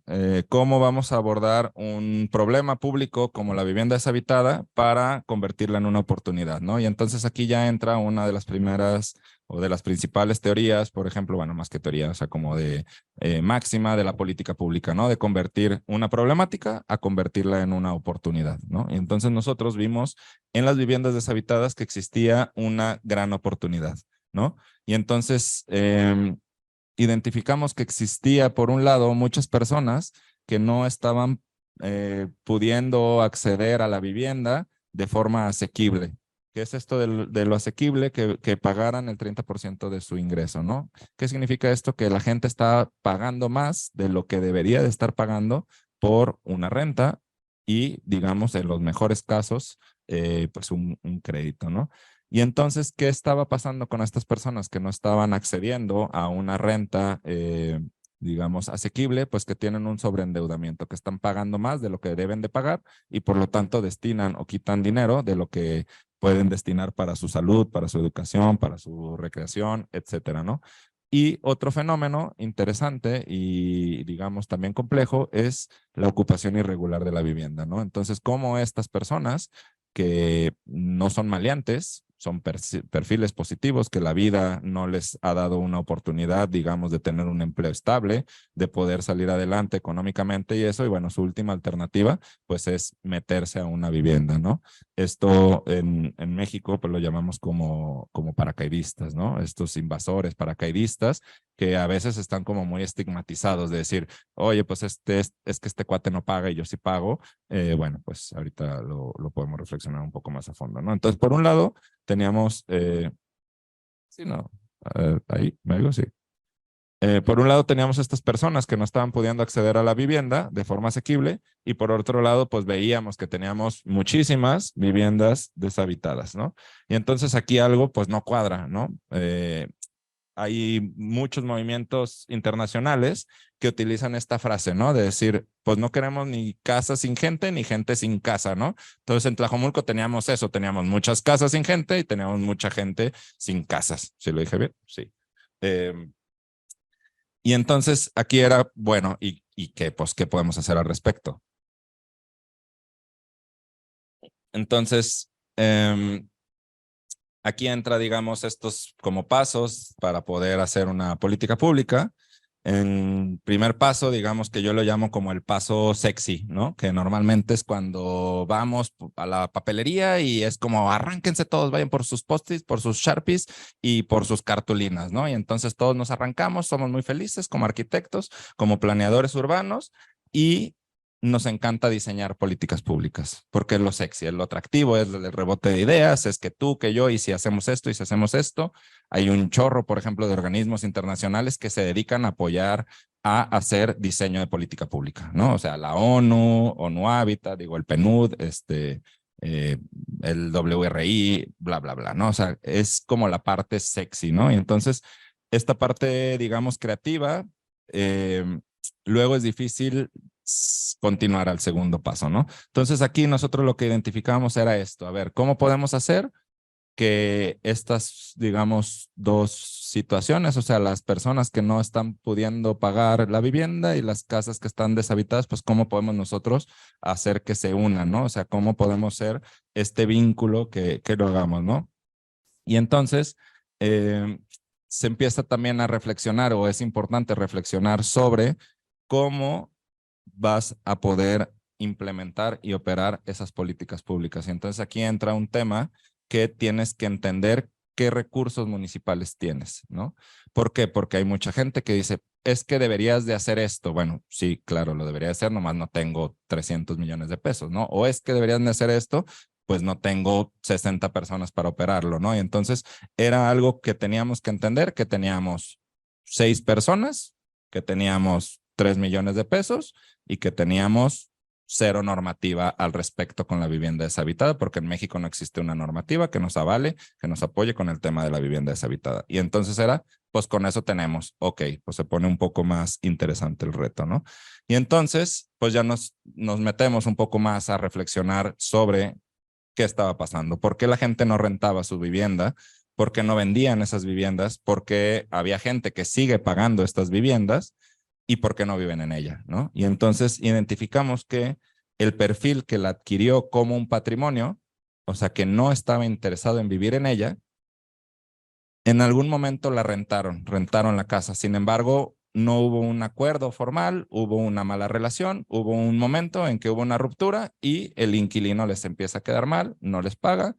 ¿Cómo vamos a abordar un problema público como la vivienda deshabitada para convertirla en una oportunidad, ¿no? Y entonces aquí ya entra una de las primeras o de las principales teorías, por ejemplo, bueno, más que teoría, o sea, como de máxima de la política pública, ¿no? De convertir una problemática a convertirla en una oportunidad, ¿no? Y entonces nosotros vimos en las viviendas deshabitadas que existía una gran oportunidad, ¿no? Y entonces identificamos que existía, por un lado, muchas personas que no estaban pudiendo acceder a la vivienda de forma asequible. ¿Qué es esto de lo asequible? Que pagaran el 30% de su ingreso, ¿no? ¿Qué significa esto? Que la gente está pagando más de lo que debería de estar pagando por una renta y, digamos, en los mejores casos, pues un crédito, ¿no? Y entonces, ¿qué estaba pasando con estas personas que no estaban accediendo a una renta, digamos, asequible? Pues que tienen un sobreendeudamiento, que están pagando más de lo que deben de pagar y por lo tanto destinan o quitan dinero de lo que pueden destinar para su salud, para su educación, para su recreación, etcétera, ¿no? Y otro fenómeno interesante y, digamos, también complejo es la ocupación irregular de la vivienda, ¿no? Entonces, ¿cómo estas personas que no son maleantes, son perfiles positivos, que la vida no les ha dado una oportunidad, digamos, de tener un empleo estable, de poder salir adelante económicamente y eso, y bueno, su última alternativa, pues es meterse a una vivienda, ¿no? Esto en México, pues lo llamamos como paracaidistas, ¿no? Estos invasores paracaidistas que a veces están como muy estigmatizados de decir, oye, pues es que este cuate no paga y yo sí pago. Bueno, pues ahorita lo podemos reflexionar un poco más a fondo, ¿no? Entonces, por un lado, teníamos, sí, no, ahí, ¿me digo? Sí. Por un lado teníamos estas personas que no estaban pudiendo acceder a la vivienda de forma asequible y por otro lado pues veíamos que teníamos muchísimas viviendas deshabitadas, ¿no? Y entonces aquí algo pues no cuadra, ¿no? Hay muchos movimientos internacionales que utilizan esta frase, ¿no? De decir, pues no queremos ni casa sin gente ni gente sin casa, ¿no? Entonces en Tlajomulco teníamos eso, teníamos muchas casas sin gente y teníamos mucha gente sin casas. ¿Sí lo dije bien? Sí. Y entonces aquí era, bueno, ¿y qué, pues, qué podemos hacer al respecto? Entonces, aquí entra, digamos, estos como pasos para poder hacer una política pública. En primer paso, digamos que yo lo llamo como el paso sexy, ¿no? Que normalmente es cuando vamos a la papelería y es como arránquense todos, vayan por sus post-its, por sus Sharpies y por sus cartulinas, ¿no? Y entonces todos nos arrancamos, somos muy felices como arquitectos, como planeadores urbanos y nos encanta diseñar políticas públicas, porque es lo sexy, es lo atractivo, es el rebote de ideas, es que tú, que yo, y si hacemos esto, y si hacemos esto. Hay un chorro, por ejemplo, de organismos internacionales que se dedican a apoyar a hacer diseño de política pública, ¿no? O sea, la ONU, ONU Habitat, digo, el PNUD, eh, el WRI, bla, bla, bla, ¿no? O sea, es como la parte sexy, ¿no? Y entonces, esta parte, digamos, creativa, luego es difícil continuar al segundo paso, ¿no? Entonces aquí nosotros lo que identificamos era esto, a ver, ¿cómo podemos hacer que estas, digamos, dos situaciones, o sea, las personas que no están pudiendo pagar la vivienda y las casas que están deshabitadas, pues cómo podemos nosotros hacer que se unan, ¿no? O sea, cómo podemos ser este vínculo que lo hagamos, ¿no? Y entonces se empieza también a reflexionar, o es importante reflexionar sobre cómo vas a poder implementar y operar esas políticas públicas. Y entonces aquí entra un tema que tienes que entender qué recursos municipales tienes, ¿no? ¿Por qué? Porque hay mucha gente que dice, es que deberías de hacer esto. Bueno, sí, claro, lo debería hacer, nomás no tengo 300 millones de pesos, ¿no? O es que deberían de hacer esto, pues no tengo 60 personas para operarlo, ¿no? Y entonces era algo que teníamos que entender, que teníamos 6 personas, que teníamos 3 millones de pesos y que teníamos cero normativa al respecto con la vivienda deshabitada, porque en México no existe una normativa que nos avale, que nos apoye con el tema de la vivienda deshabitada. Y entonces era, pues con eso tenemos, ok, pues se pone un poco más interesante el reto, ¿no? Y entonces, pues ya nos metemos un poco más a reflexionar sobre qué estaba pasando, por qué la gente no rentaba su vivienda, por qué no vendían esas viviendas, por qué había gente que sigue pagando estas viviendas y por qué no viven en ella, ¿no? Y entonces identificamos que el perfil que la adquirió como un patrimonio, o sea, que no estaba interesado en vivir en ella, en algún momento la rentaron la casa. Sin embargo, no hubo un acuerdo formal, hubo una mala relación, hubo un momento en que hubo una ruptura y el inquilino les empieza a quedar mal, no les paga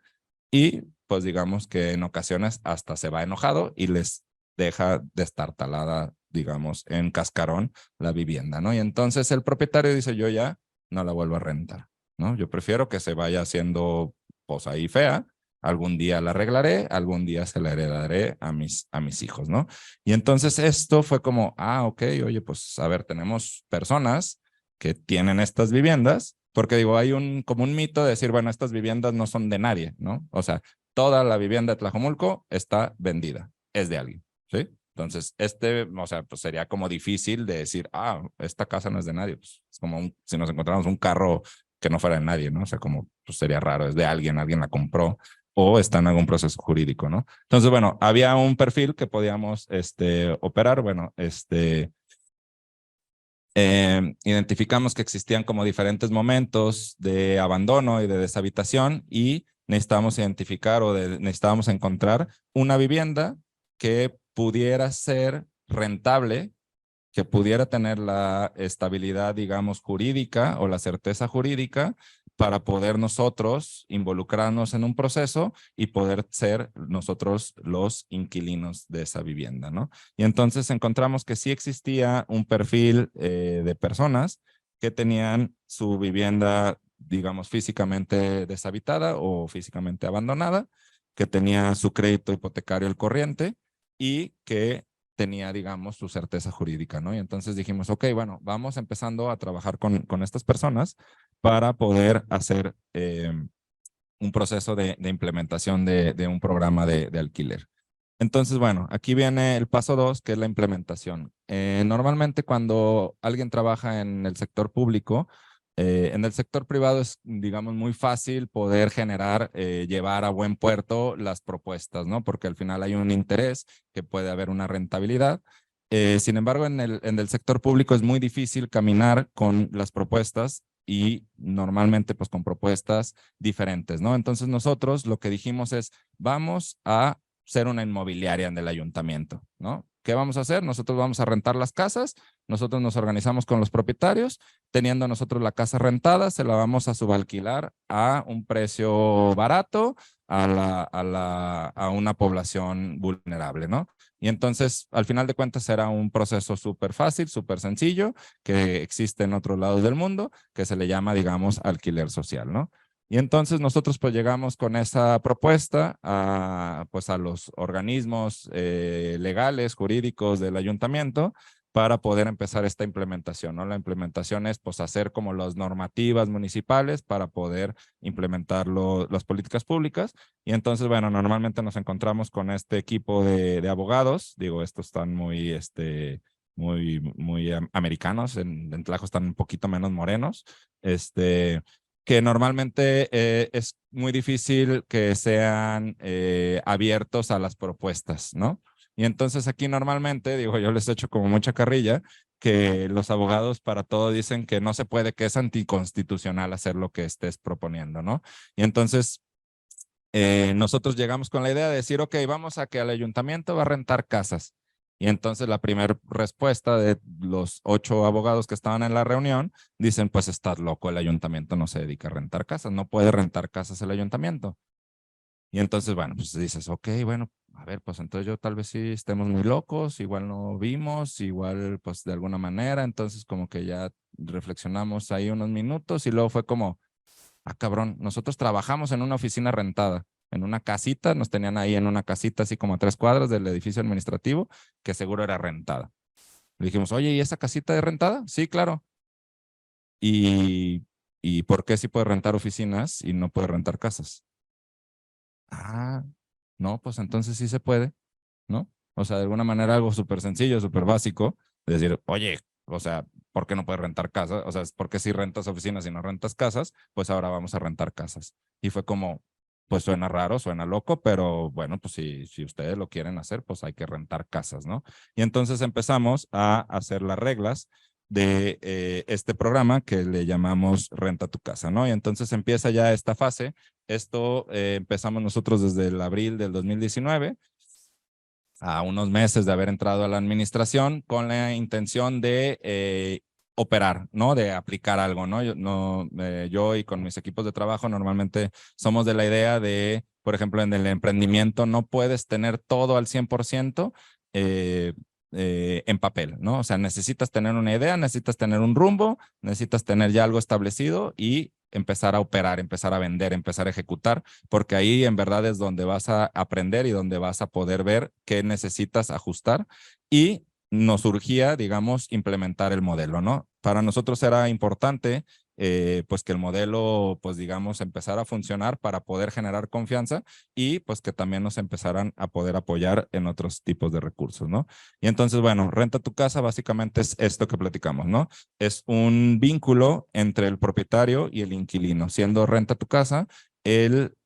y pues digamos que en ocasiones hasta se va enojado y les deja destartalada, digamos, en cascarón la vivienda, ¿no? Y entonces el propietario dice, yo ya no la vuelvo a rentar, ¿no? Yo prefiero que se vaya haciendo pues ahí fea, algún día la arreglaré, algún día se la heredaré a mis hijos, ¿no? Y entonces esto fue como, ok, oye, pues a ver, tenemos personas que tienen estas viviendas, porque digo, hay como un mito de decir, bueno, estas viviendas no son de nadie, ¿no? O sea, toda la vivienda de Tlajomulco está vendida, es de alguien, ¿sí? Entonces, o sea, pues sería como difícil de decir, esta casa no es de nadie. Pues es como si nos encontráramos un carro que no fuera de nadie, ¿no? O sea, como pues sería raro, es de alguien la compró o está en algún proceso jurídico, ¿no? Entonces, bueno, había un perfil que podíamos operar, bueno, identificamos que existían como diferentes momentos de abandono y de deshabitación y necesitábamos identificar necesitábamos encontrar una vivienda que pudiera ser rentable, que pudiera tener la estabilidad, digamos, jurídica o la certeza jurídica para poder nosotros involucrarnos en un proceso y poder ser nosotros los inquilinos de esa vivienda, ¿no? Y entonces encontramos que sí existía un perfil de personas que tenían su vivienda, digamos, físicamente deshabitada o físicamente abandonada, que tenía su crédito hipotecario al corriente y que tenía, digamos, su certeza jurídica, ¿no? Y entonces dijimos, ok, bueno, vamos empezando a trabajar con estas personas para poder hacer un proceso de implementación de un programa de alquiler. Entonces, bueno, aquí viene el paso 2, que es la implementación. Normalmente cuando alguien trabaja en el sector público, en el sector privado es, digamos, muy fácil poder generar, llevar a buen puerto las propuestas, ¿no? Porque al final hay un interés, que puede haber una rentabilidad. Sin embargo, en el sector público es muy difícil caminar con las propuestas y normalmente pues con propuestas diferentes, ¿no? Entonces nosotros lo que dijimos es, vamos a ser una inmobiliaria del ayuntamiento, ¿no? ¿qué vamos a hacer? Nosotros vamos a rentar las casas, nosotros nos organizamos con los propietarios, teniendo nosotros la casa rentada, se la vamos a subalquilar a un precio barato a una población vulnerable, ¿no? Y entonces, al final de cuentas, era un proceso súper fácil, súper sencillo, que existe en otros lados del mundo, que se le llama, digamos, alquiler social, ¿no? Y entonces nosotros pues llegamos con esa propuesta pues a los organismos legales, jurídicos del ayuntamiento para poder empezar esta implementación, ¿no? La implementación es pues hacer como las normativas municipales para poder implementar las políticas públicas. Y entonces, bueno, normalmente nos encontramos con este equipo de abogados, digo, estos están muy, muy americanos, en Tlaxcala están un poquito menos morenos, que normalmente es muy difícil que sean abiertos a las propuestas, ¿no? Y entonces aquí normalmente, digo, yo les echo como mucha carrilla, que los abogados para todo dicen que no se puede, que es anticonstitucional hacer lo que estés proponiendo, ¿no? Y entonces nosotros llegamos con la idea de decir, ok, vamos a que el ayuntamiento va a rentar casas. Y entonces la primera respuesta de los 8 abogados que estaban en la reunión dicen, pues estás loco, el ayuntamiento no se dedica a rentar casas, no puede rentar casas el ayuntamiento. Y entonces, bueno, pues dices, ok, bueno, a ver, pues entonces yo tal vez sí estemos muy locos, igual no vimos, igual pues de alguna manera, entonces como que ya reflexionamos ahí unos minutos y luego fue como, ah, cabrón, nosotros trabajamos en una oficina rentada, en una casita, nos tenían ahí en una casita así como a 3 cuadras del edificio administrativo, que seguro era rentada. Le dijimos, oye, ¿y esa casita es rentada? Sí, claro. ¿Y por qué sí puede rentar oficinas y no puede rentar casas? Ah, no, pues entonces sí se puede, ¿no? O sea, de alguna manera algo súper sencillo, súper básico, decir, oye, o sea, ¿por qué no puedes rentar casas? O sea, ¿por qué si rentas oficinas y no rentas casas? Pues ahora vamos a rentar casas. Y fue como, pues suena raro, suena loco, pero bueno, pues si ustedes lo quieren hacer, pues hay que rentar casas, ¿no? Y entonces empezamos a hacer las reglas de este programa que le llamamos Renta tu Casa, ¿no? Y entonces empieza ya esta fase. Esto empezamos nosotros desde el abril del 2019, a unos meses de haber entrado a la administración, con la intención de operar, ¿no? De aplicar algo, ¿no? Yo y con mis equipos de trabajo normalmente somos de la idea de, por ejemplo, en el emprendimiento no puedes tener todo al 100%, en papel, ¿no? O sea, necesitas tener una idea, necesitas tener un rumbo, necesitas tener ya algo establecido y empezar a operar, empezar a vender, empezar a ejecutar, porque ahí en verdad es donde vas a aprender y donde vas a poder ver qué necesitas ajustar. Y nos surgía, digamos, implementar el modelo, ¿no? Para nosotros era importante pues que el modelo, pues digamos, empezara a funcionar para poder generar confianza y pues que también nos empezaran a poder apoyar en otros tipos de recursos, ¿no? Y entonces, bueno, Renta tu Casa básicamente es esto que platicamos, ¿no? Es un vínculo entre el propietario y el inquilino, siendo Renta tu Casa el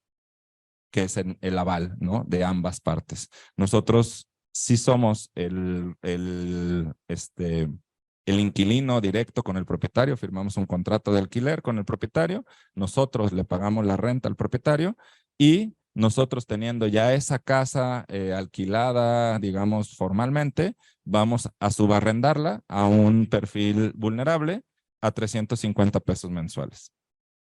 que es el aval, ¿no? De ambas partes. Nosotros sí somos el inquilino directo con el propietario, firmamos un contrato de alquiler con el propietario, nosotros le pagamos la renta al propietario y nosotros teniendo ya esa casa alquilada, digamos, formalmente, vamos a subarrendarla a un perfil vulnerable a 350 pesos mensuales.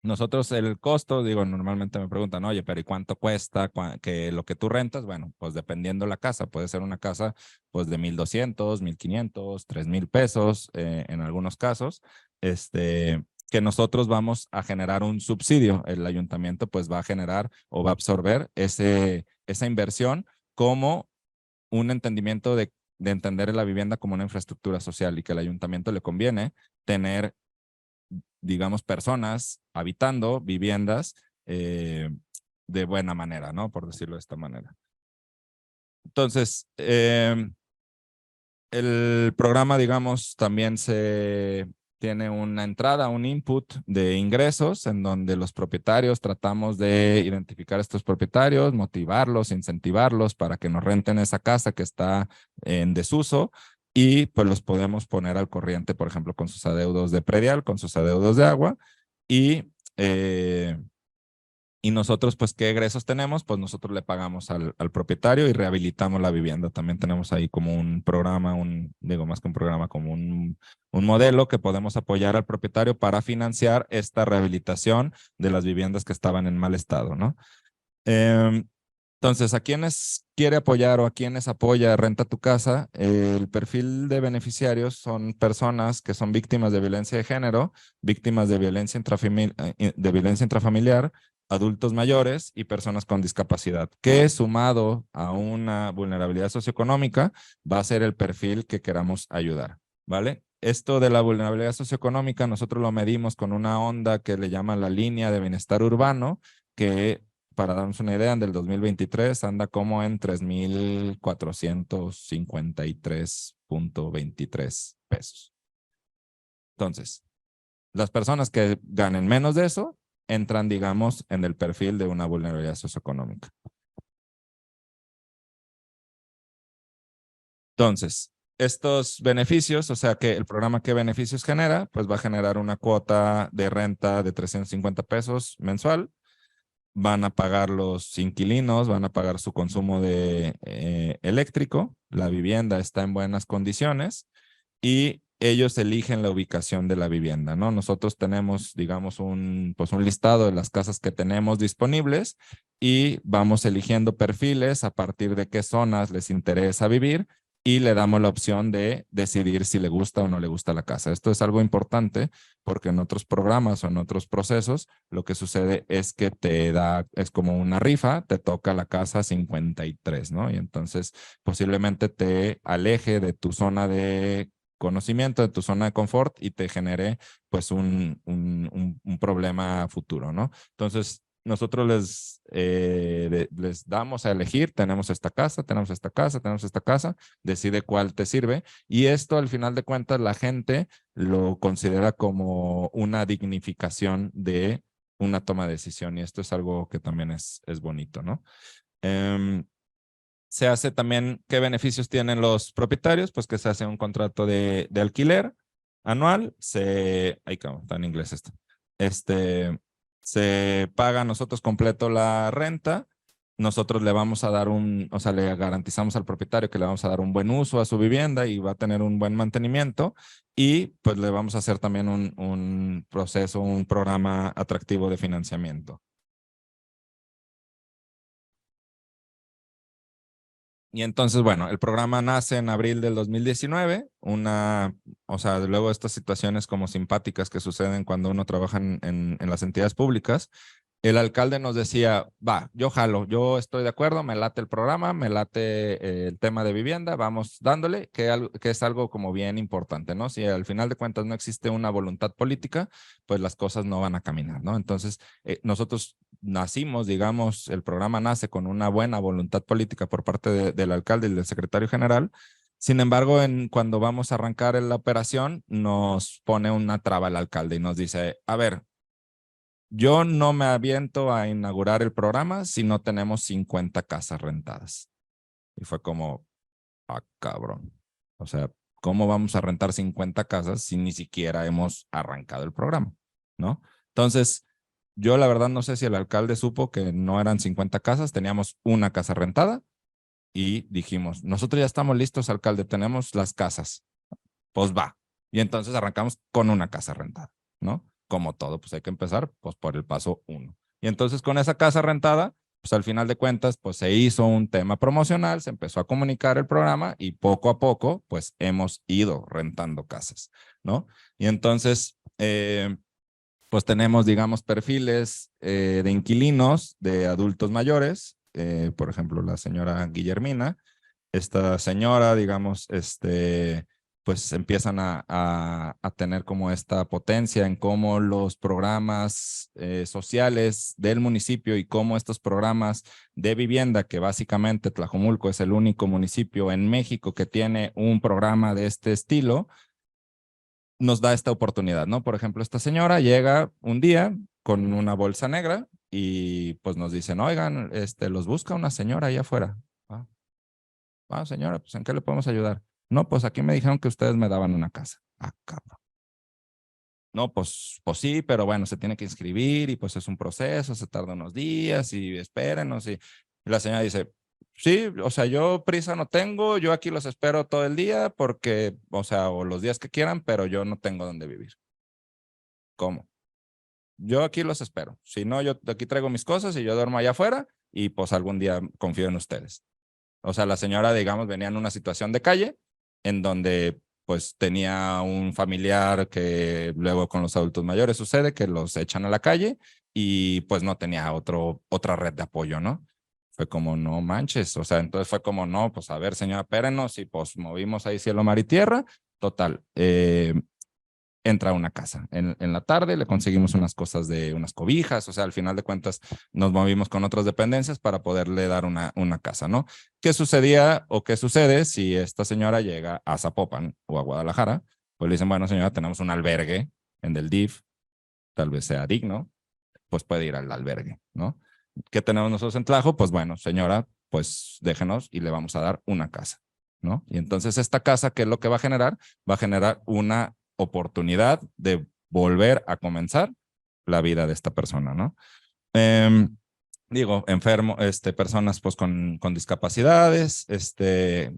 Nosotros el costo, digo, normalmente me preguntan, oye, pero ¿y cuánto cuesta que lo que tú rentas? Bueno, pues dependiendo la casa, puede ser una casa pues de 1,200, 1,500, 3,000 pesos en algunos casos, que nosotros vamos a generar un subsidio. El ayuntamiento pues va a generar o va a absorber esa inversión como un entendimiento de entender la vivienda como una infraestructura social y que al ayuntamiento le conviene tener, digamos, personas habitando viviendas de buena manera, ¿no? Por decirlo de esta manera. Entonces, el programa, digamos, también tiene una entrada, un input de ingresos en donde los propietarios tratamos de identificar a estos propietarios, motivarlos, incentivarlos para que nos renten esa casa que está en desuso y pues los podemos poner al corriente, por ejemplo, con sus adeudos de predial, con sus adeudos de agua y Y nosotros, pues, ¿qué egresos tenemos? Pues nosotros le pagamos al propietario y rehabilitamos la vivienda. También tenemos ahí como un programa, digo más que un programa, como un modelo que podemos apoyar al propietario para financiar esta rehabilitación de las viviendas que estaban en mal estado, ¿no? Entonces, ¿a quiénes quiere apoyar o a quiénes apoya Renta tu Casa? El perfil de beneficiarios son personas que son víctimas de violencia de género, víctimas de violencia intrafamiliar, adultos mayores y personas con discapacidad, que sumado a una vulnerabilidad socioeconómica va a ser el perfil que queramos ayudar, ¿vale? Esto de la vulnerabilidad socioeconómica nosotros lo medimos con una onda que le llaman la línea de bienestar urbano, que para darnos una idea, en del 2023 anda como en 3,453.23 pesos. Entonces, las personas que ganen menos de eso entran, digamos, en el perfil de una vulnerabilidad socioeconómica. Entonces, estos beneficios, o sea que el programa ¿Qué beneficios genera? Pues va a generar una cuota de renta de 350 pesos mensual. Van a pagar los inquilinos, van a pagar su consumo de eléctrico, la vivienda está en buenas condiciones y ellos eligen la ubicación de la vivienda, ¿no? Nosotros tenemos, digamos, pues un listado de las casas que tenemos disponibles y vamos eligiendo perfiles a partir de qué zonas les interesa vivir y le damos la opción de decidir si le gusta o no le gusta la casa. Esto es algo importante porque en otros programas o en otros procesos lo que sucede es que es como una rifa, te toca la casa 53, ¿no? Y entonces posiblemente te aleje de tu zona de conocimiento, de tu zona de confort y te genere pues un problema futuro, ¿no? Entonces, nosotros les damos a elegir, tenemos esta casa, tenemos esta casa, tenemos esta casa, decide cuál te sirve y esto al final de cuentas la gente lo considera como una dignificación de una toma de decisión y esto es algo que también es bonito, ¿no? Se hace también, ¿qué beneficios tienen los propietarios? Pues que se hace un contrato de alquiler anual, ay, cabrón, está en inglés esto. Se paga a nosotros completo la renta, nosotros le vamos a dar o sea, le garantizamos al propietario que le vamos a dar un buen uso a su vivienda y va a tener un buen mantenimiento y pues le vamos a hacer también un proceso, un programa atractivo de financiamiento. Y entonces, bueno, el programa nace en abril del 2019, o sea, luego estas situaciones como simpáticas que suceden cuando uno trabaja en las entidades públicas, el alcalde nos decía, va, yo jalo, yo estoy de acuerdo, me late el programa, me late el tema de vivienda, vamos dándole, que es algo como bien importante, ¿no? Si al final de cuentas no existe una voluntad política, pues las cosas no van a caminar, ¿no? Entonces, nosotros nacimos, digamos, el programa nace con una buena voluntad política por parte del alcalde y del secretario general. Sin embargo, cuando vamos a arrancar la operación, nos pone una traba el alcalde y nos dice, a ver, yo no me aviento a inaugurar el programa si no tenemos 50 casas rentadas. Y fue como, ah, cabrón. O sea, ¿cómo vamos a rentar 50 casas si ni siquiera hemos arrancado el programa? ¿No? Entonces, yo la verdad no sé si el alcalde supo que no eran 50 casas, teníamos una casa rentada y dijimos, nosotros ya estamos listos, alcalde, tenemos las casas. Pues va. Y entonces arrancamos con una casa rentada, ¿no? Como todo, pues hay que empezar pues por el paso 1. Y entonces con esa casa rentada, pues al final de cuentas, pues se hizo un tema promocional, se empezó a comunicar el programa y poco a poco, pues hemos ido rentando casas, ¿no? Y entonces, pues tenemos, digamos, perfiles de inquilinos de adultos mayores, por ejemplo, la señora Guillermina. Esta señora, digamos, pues empiezan a tener como esta potencia en cómo los programas sociales del municipio y cómo estos programas de vivienda, que básicamente Tlajomulco es el único municipio en México que tiene un programa de este estilo, nos da esta oportunidad, ¿no? Por ejemplo, esta señora llega un día con una bolsa negra y pues nos dicen, oigan, los busca una señora ahí afuera. Señora, pues ¿en qué le podemos ayudar? No, pues aquí me dijeron que ustedes me daban una casa. Ah, cabrón. no, pues sí, pero bueno, se tiene que inscribir y pues es un proceso, se tarda unos días y espérenos. Y la señora dice, sí, o sea, yo prisa no tengo, yo aquí los espero todo el día porque, o sea, o los días que quieran, pero yo no tengo dónde vivir. ¿Cómo? Yo aquí los espero. Si no, yo aquí traigo mis cosas y yo duermo allá afuera y pues algún día confío en ustedes. O sea, la señora, digamos, venía en una situación de calle en donde pues tenía un familiar que luego con los adultos mayores sucede que los echan a la calle y pues no tenía otra red de apoyo, ¿no? Fue como, no manches, o sea, entonces fue como, no, pues a ver, señora, espérenos y pues movimos ahí cielo, mar y tierra. Total, entra a una casa. En la tarde le conseguimos unas cosas de unas cobijas, o sea, al final de cuentas nos movimos con otras dependencias para poderle dar una casa, ¿no? ¿Qué sucedía o qué sucede si esta señora llega a Zapopan o a Guadalajara? Pues le dicen, bueno, señora, tenemos un albergue en el DIF, tal vez sea digno, pues puede ir al albergue, ¿no? ¿Qué tenemos nosotros en Tlajo? Pues bueno, señora, pues déjenos y le vamos a dar una casa, ¿no? Y entonces esta casa, ¿qué es lo que va a generar? Va a generar una oportunidad de volver a comenzar la vida de esta persona, ¿no? Digo, enfermo, personas pues con discapacidades,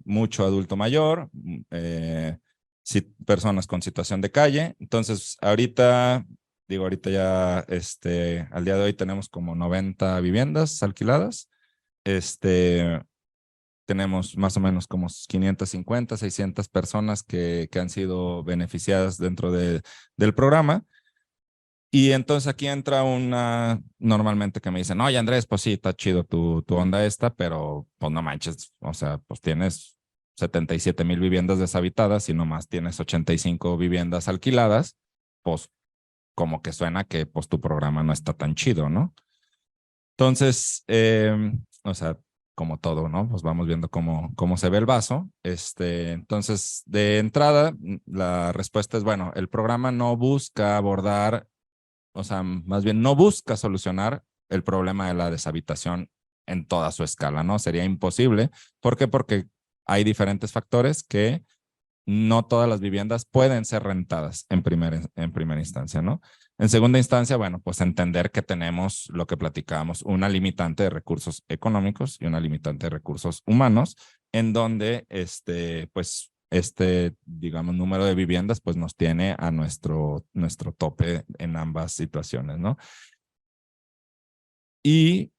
mucho adulto mayor, personas con situación de calle. Entonces, ahorita ya, al día de hoy tenemos como 90 viviendas alquiladas. Tenemos más o menos como 550, 600 personas que han sido beneficiadas dentro del programa. Y entonces aquí entra normalmente que me dicen, oye Andrés, pues sí, está chido tu onda esta, pero pues no manches, o sea, pues tienes 77,000 viviendas deshabitadas y nomás tienes 85 viviendas alquiladas, pues como que suena que pues tu programa no está tan chido, ¿no? Entonces, o sea, como todo, ¿no? Pues vamos viendo cómo se ve el vaso. Entonces, de entrada, la respuesta es, bueno, el programa no busca abordar, o sea, más bien no busca solucionar el problema de la deshabitación en toda su escala, ¿no? Sería imposible. ¿Por qué? Porque hay diferentes factores que no todas las viviendas pueden ser rentadas en primera instancia, ¿no? En segunda instancia, bueno, pues entender que tenemos lo que platicábamos, una limitante de recursos económicos y una limitante de recursos humanos, en donde pues digamos, número de viviendas, pues nos tiene a nuestro tope en ambas situaciones, ¿no? Y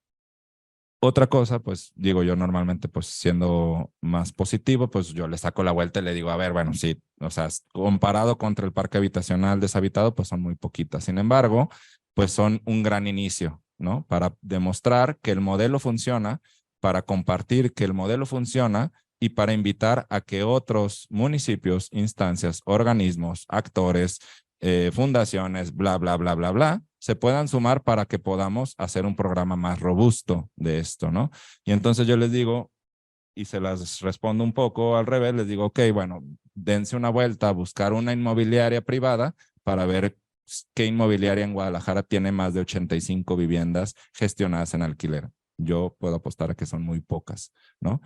otra cosa, pues digo yo normalmente, pues siendo más positivo, pues yo le saco la vuelta y le digo, a ver, bueno, sí, o sea, comparado contra el parque habitacional deshabitado, pues son muy poquitas. Sin embargo, pues son un gran inicio, ¿no? Para demostrar que el modelo funciona, para compartir que el modelo funciona y para invitar a que otros municipios, instancias, organismos, actores, fundaciones, bla, bla, bla, bla, bla, se puedan sumar para que podamos hacer un programa más robusto de esto, ¿no? Y entonces yo les digo, y se las respondo un poco al revés, les digo, ok, bueno, dense una vuelta a buscar una inmobiliaria privada para ver qué inmobiliaria en Guadalajara tiene más de 85 viviendas gestionadas en alquiler. Yo puedo apostar a que son muy pocas, ¿no?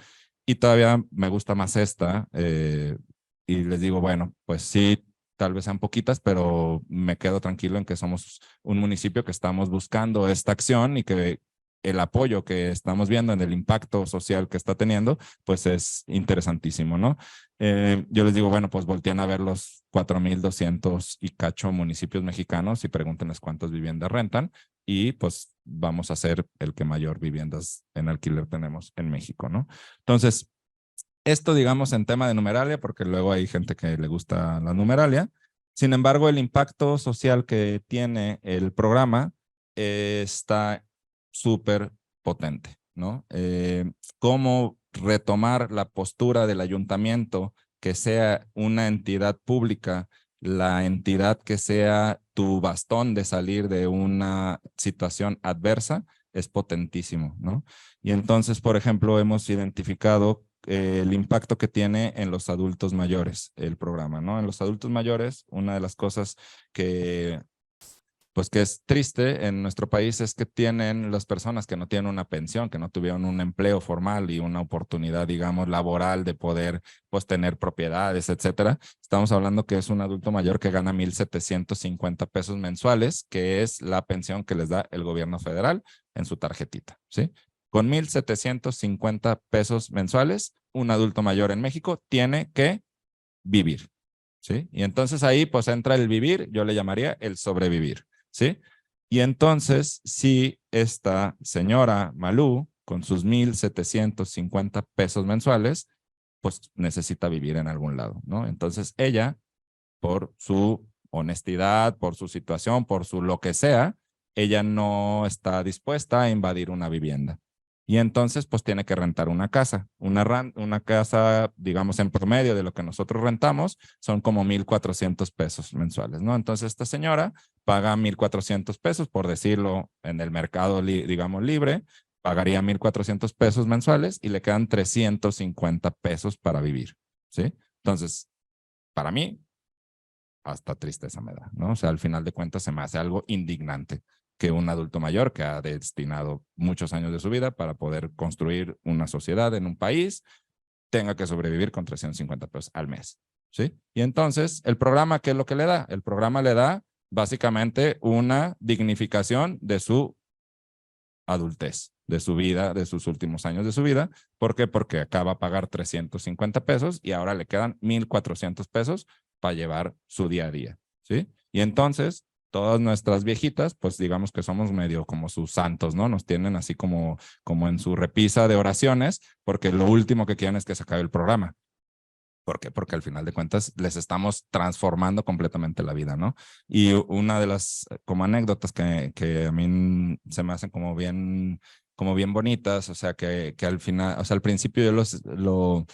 Y todavía me gusta más esta, y les digo, bueno, pues sí, tal vez sean poquitas, pero me quedo tranquilo en que somos un municipio que estamos buscando esta acción y que el apoyo que estamos viendo en el impacto social que está teniendo, pues es interesantísimo, ¿no? Yo les digo, bueno, pues voltean a ver los 4,200 y cacho municipios mexicanos y pregúntenles cuántas viviendas rentan y pues vamos a ser el que mayor viviendas en alquiler tenemos en México, ¿no? Entonces, esto, digamos, en tema de numeralia, porque luego hay gente que le gusta la numeralia. Sin embargo, el impacto social que tiene el programa está súper potente, ¿no? Cómo retomar la postura del ayuntamiento, que sea una entidad pública, la entidad que sea tu bastón de salir de una situación adversa, es potentísimo, ¿no? Y entonces, por ejemplo, hemos identificado el impacto que tiene en los adultos mayores el programa, ¿no? En los adultos mayores, una de las cosas que pues que es triste en nuestro país es que tienen las personas que no tienen una pensión, que no tuvieron un empleo formal y una oportunidad, digamos, laboral de poder, pues, tener propiedades, etcétera. Estamos hablando que es un adulto mayor que gana 1,750 pesos mensuales, que es la pensión que les da el gobierno federal en su tarjetita, ¿sí? Con 1,750 pesos mensuales, un adulto mayor en México tiene que vivir, ¿sí? Y entonces ahí pues entra el vivir, yo le llamaría el sobrevivir, ¿sí? Y entonces si esta señora Malú con sus 1,750 pesos mensuales, pues necesita vivir en algún lado, ¿no? Entonces ella, por su honestidad, por su situación, por su lo que sea, ella no está dispuesta a invadir una vivienda. Y entonces, pues tiene que rentar una casa. Una casa, digamos, en promedio de lo que nosotros rentamos, son como 1,400 pesos mensuales, ¿no? Entonces, esta señora paga 1,400 pesos, por decirlo, en el mercado, digamos, libre, pagaría 1,400 pesos mensuales y le quedan 350 pesos para vivir, ¿sí? Entonces, para mí, hasta tristeza me da, ¿no? O sea, al final de cuentas se me hace algo indignante que un adulto mayor que ha destinado muchos años de su vida para poder construir una sociedad en un país tenga que sobrevivir con 350 pesos al mes, ¿sí? Y entonces, ¿el programa qué es lo que le da? El programa le da básicamente una dignificación de su adultez, de su vida, de sus últimos años de su vida. ¿Por qué? Porque acaba de pagar 350 pesos y ahora le quedan 1,400 pesos para llevar su día a día, ¿sí? Y entonces, todas nuestras viejitas, pues digamos que somos medio como sus santos, ¿no? Nos tienen así como en su repisa de oraciones, porque lo último que quieren es que se acabe el programa. ¿Por qué? Porque al final de cuentas les estamos transformando completamente la vida, ¿no? Y una de las como anécdotas que a mí se me hacen como bien bonitas, o sea, que al final, o sea, al principio yo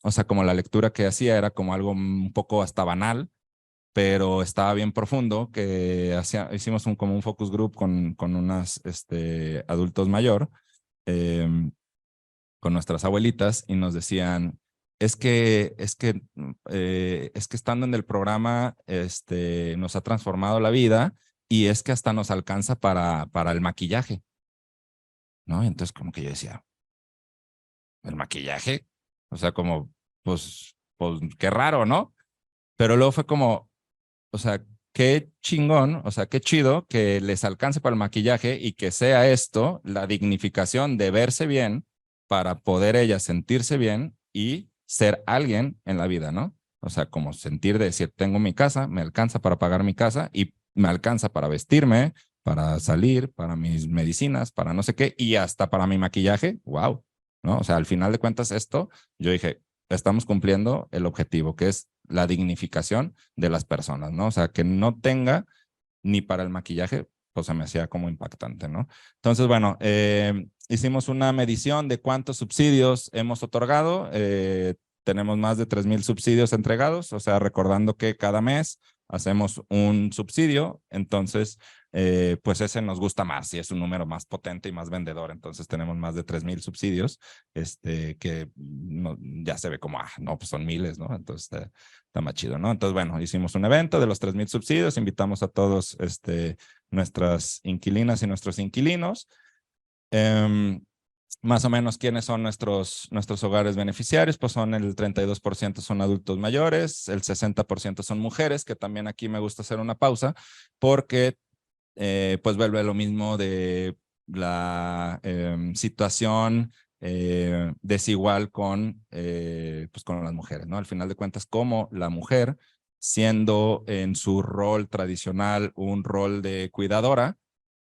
o sea, como la lectura que hacía era como algo un poco hasta banal, pero estaba bien profundo, que hicimos como un focus group con unas adultos mayor, eh, con nuestras abuelitas y nos decían, es que estando en el programa nos ha transformado la vida y es que hasta nos alcanza para el maquillaje, ¿no? Entonces como que yo decía, ¿el maquillaje? O sea, como, pues qué raro, ¿no? Pero luego fue como, o sea, qué chingón, o sea, qué chido que les alcance para el maquillaje y que sea esto la dignificación de verse bien para poder ella sentirse bien y ser alguien en la vida, ¿no? O sea, como sentir de decir, tengo mi casa, me alcanza para pagar mi casa y me alcanza para vestirme, para salir, para mis medicinas, para no sé qué, y hasta para mi maquillaje, wow, ¿no? O sea, al final de cuentas esto, yo dije, estamos cumpliendo el objetivo, que es la dignificación de las personas, ¿no? O sea, que no tenga ni para el maquillaje, pues se me hacía como impactante, ¿no? Entonces, bueno, hicimos una medición de cuántos subsidios hemos otorgado. Tenemos más de 3,000 subsidios entregados, o sea, recordando que cada mes hacemos un subsidio, entonces, pues ese nos gusta más y es un número más potente y más vendedor. Entonces tenemos más de 3,000 subsidios, que no, ya se ve como, no, pues son miles, ¿no? Entonces está más chido, ¿no? Entonces, bueno, hicimos un evento de los 3,000 subsidios, invitamos a todos nuestras inquilinas y nuestros inquilinos. Más o menos, ¿quiénes son nuestros hogares beneficiarios? Pues son el 32% son adultos mayores, el 60% son mujeres, que también aquí me gusta hacer una pausa, porque pues vuelve a lo mismo de la situación desigual pues con las mujeres, ¿no? Al final de cuentas, como la mujer, siendo en su rol tradicional un rol de cuidadora,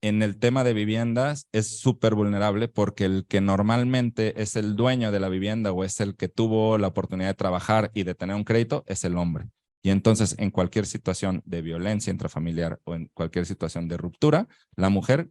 en el tema de viviendas es súper vulnerable porque el que normalmente es el dueño de la vivienda o es el que tuvo la oportunidad de trabajar y de tener un crédito es el hombre. Y entonces en cualquier situación de violencia intrafamiliar o en cualquier situación de ruptura, la mujer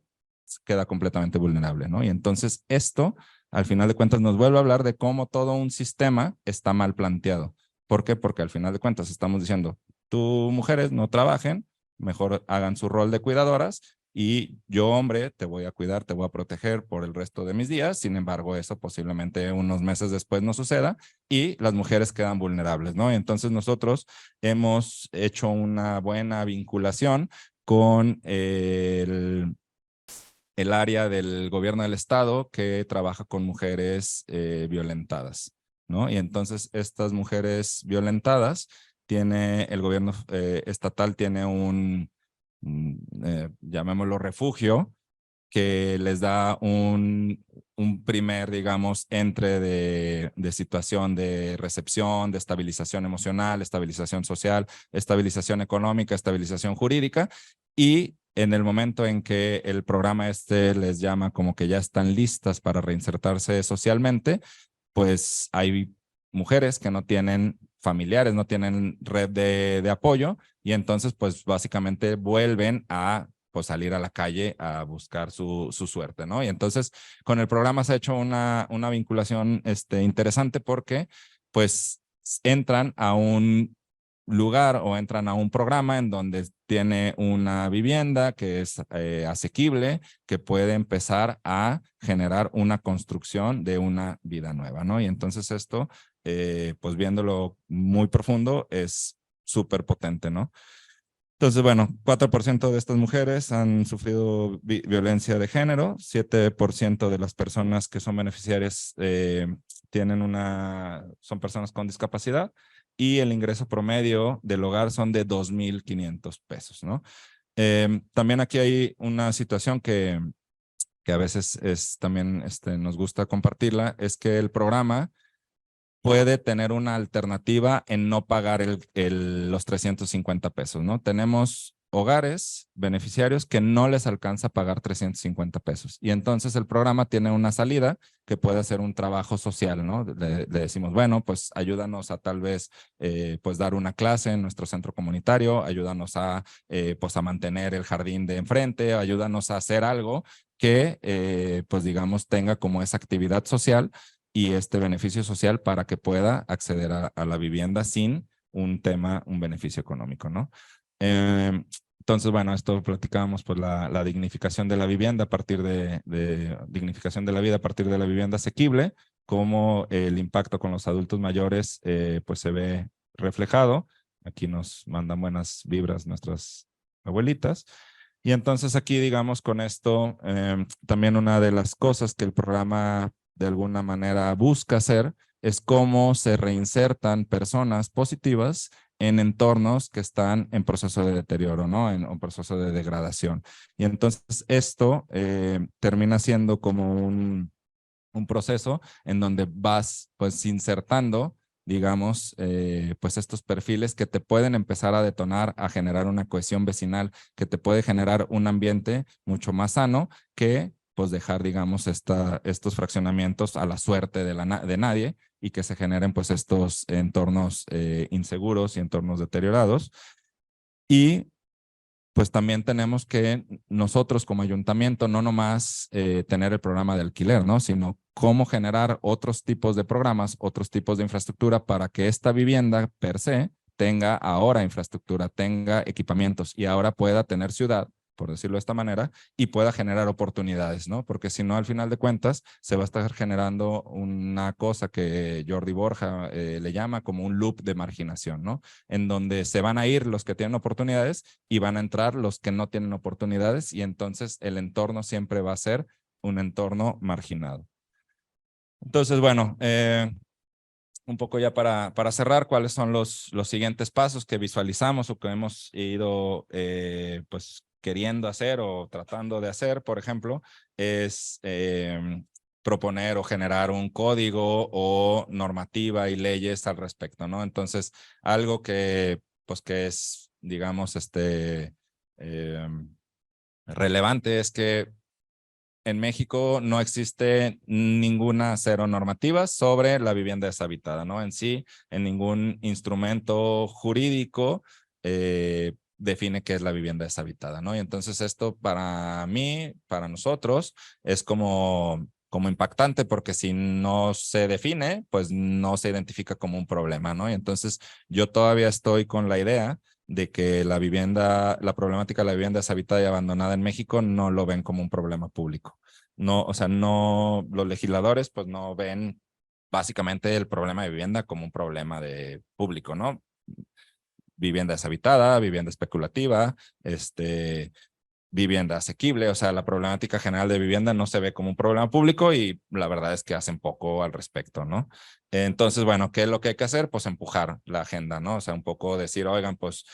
queda completamente vulnerable, ¿no? Y entonces esto, al final de cuentas, nos vuelve a hablar de cómo todo un sistema está mal planteado. ¿Por qué? Porque al final de cuentas estamos diciendo, tú mujeres no trabajen, mejor hagan su rol de cuidadoras y yo, hombre, te voy a cuidar, te voy a proteger por el resto de mis días. Sin embargo, eso posiblemente unos meses después no suceda y las mujeres quedan vulnerables, ¿no? Y entonces nosotros hemos hecho una buena vinculación con el área del gobierno del estado que trabaja con mujeres violentadas, ¿no? Y entonces estas mujeres violentadas el gobierno estatal tiene llamémoslo refugio, que les da un primer, digamos, entre de situación de recepción, de estabilización emocional, estabilización social, estabilización económica, estabilización jurídica, y en el momento en que el programa les llama como que ya están listas para reinsertarse socialmente, pues hay mujeres que no tienen familiares, no tienen red de apoyo, y entonces pues básicamente vuelven a pues salir a la calle a buscar su suerte, ¿no? Y entonces con el programa se ha hecho una vinculación interesante porque pues entran a un lugar o entran a un programa en donde tiene una vivienda que es asequible, que puede empezar a generar una construcción de una vida nueva, ¿no? Y entonces esto, pues viéndolo muy profundo, es súper potente, ¿no? Entonces, bueno, 4% de estas mujeres han sufrido violencia de género, 7% de las personas que son beneficiarias son personas con discapacidad, y el ingreso promedio del hogar son de 2,500 pesos, ¿no? También aquí hay una situación que a veces también nos gusta compartirla, es que el programa puede tener una alternativa en no pagar los 350 pesos, ¿no? Tenemos hogares beneficiarios que no les alcanza a pagar 350 pesos. Y entonces el programa tiene una salida que puede ser un trabajo social, ¿no? Le decimos, bueno, pues ayúdanos a tal vez pues dar una clase en nuestro centro comunitario, ayúdanos pues a mantener el jardín de enfrente, ayúdanos a hacer algo que pues digamos tenga como esa actividad social y este beneficio social para que pueda acceder a la vivienda sin un beneficio económico, ¿no? Entonces, bueno, esto platicábamos, pues la dignificación de la vivienda a partir dignificación de la vida a partir de la vivienda asequible, cómo el impacto con los adultos mayores pues se ve reflejado. Aquí nos mandan buenas vibras nuestras abuelitas. Y entonces aquí, digamos, con esto, también una de las cosas que el programa de alguna manera busca hacer es cómo se reinsertan personas positivas en entornos que están en proceso de deterioro, ¿no? En un proceso de degradación. Y entonces esto termina siendo como un proceso en donde vas pues insertando, digamos, pues estos perfiles que te pueden empezar a detonar, a generar una cohesión vecinal, que te puede generar un ambiente mucho más sano que pues dejar, digamos, estos fraccionamientos a la suerte de nadie, y que se generen pues estos entornos inseguros y entornos deteriorados. Y pues también tenemos que nosotros como ayuntamiento no nomás tener el programa de alquiler, ¿no? Sino cómo generar otros tipos de programas, otros tipos de infraestructura para que esta vivienda per se tenga ahora infraestructura, tenga equipamientos y ahora pueda tener ciudad, por decirlo de esta manera, y pueda generar oportunidades, ¿no? Porque si no, al final de cuentas, se va a estar generando una cosa que Jordi Borja le llama como un loop de marginación, ¿no? En donde se van a ir los que tienen oportunidades y van a entrar los que no tienen oportunidades, y entonces el entorno siempre va a ser un entorno marginado. Entonces, bueno, un poco ya para cerrar, ¿cuáles son los siguientes pasos que visualizamos o que hemos ido pues queriendo hacer o tratando de hacer? Por ejemplo, es proponer o generar un código o normativa y leyes al respecto, ¿no? Entonces, algo que pues que es, digamos, relevante es que en México no existe ninguna cero normativa sobre la vivienda deshabitada, ¿no? En sí, en ningún instrumento jurídico define qué es la vivienda deshabitada, ¿no? Y entonces esto para mí, para nosotros, es como impactante, porque si no se define, pues no se identifica como un problema, ¿no? Y entonces yo todavía estoy con la idea de que la problemática de la vivienda deshabitada y abandonada en México no lo ven como un problema público. No, o sea, no, los legisladores pues no ven básicamente el problema de vivienda como un problema de público, ¿no? vivienda deshabitada, vivienda especulativa, vivienda asequible. O sea, la problemática general de vivienda no se ve como un problema público y la verdad es que hacen poco al respecto, ¿no? Entonces, bueno, ¿qué es lo que hay que hacer? Pues empujar la agenda, ¿no? O sea, un poco decir, oigan, pues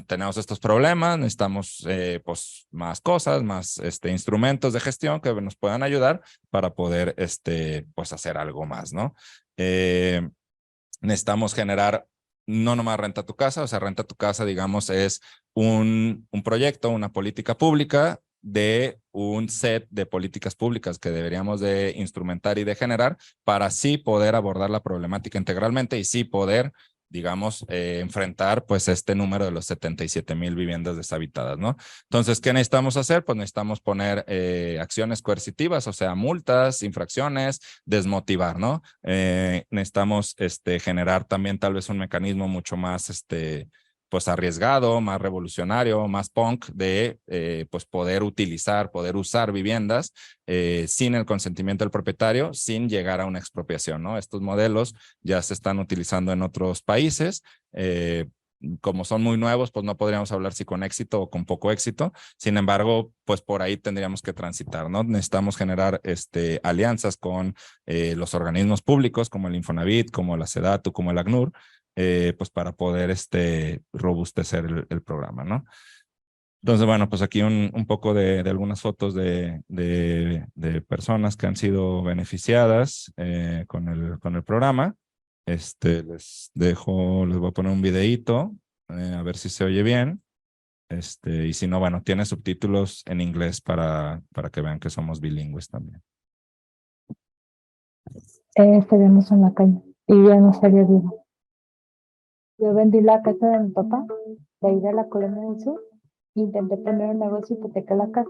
tenemos estos problemas, necesitamos pues más cosas, más instrumentos de gestión que nos puedan ayudar para poder pues hacer algo más, ¿no? Necesitamos generar no nomás Renta tu Casa, o sea, Renta tu Casa, digamos, es un proyecto, una política pública de un set de políticas públicas que deberíamos de instrumentar y de generar para así poder abordar la problemática integralmente y sí poder, digamos, enfrentar pues este número de los 77,000 viviendas deshabitadas, ¿no? Entonces, ¿qué necesitamos hacer? Pues necesitamos poner acciones coercitivas, o sea, multas, infracciones, desmotivar, ¿no? Necesitamos generar también tal vez un mecanismo mucho más, pues arriesgado, más revolucionario, más punk de pues poder usar viviendas sin el consentimiento del propietario, sin llegar a una expropiación, ¿no? Estos modelos ya se están utilizando en otros países. Como son muy nuevos, pues no podríamos hablar si con éxito o con poco éxito. Sin embargo, pues por ahí tendríamos que transitar, ¿no? Necesitamos generar alianzas con los organismos públicos como el Infonavit, como la SEDATU, como el ACNUR, pues para poder robustecer el programa, ¿no? Entonces, bueno, pues aquí un poco de algunas fotos de personas que han sido beneficiadas con el programa. Les voy a poner un videíto, a ver si se oye bien. Y si no, bueno, tiene subtítulos en inglés para que vean que somos bilingües también. Estaríamos en la calle y ya no estaría vivo. Yo vendí la casa de mi papá, de ahí de la Colonia del Sur. Intenté poner un negocio, hipotequé la casa,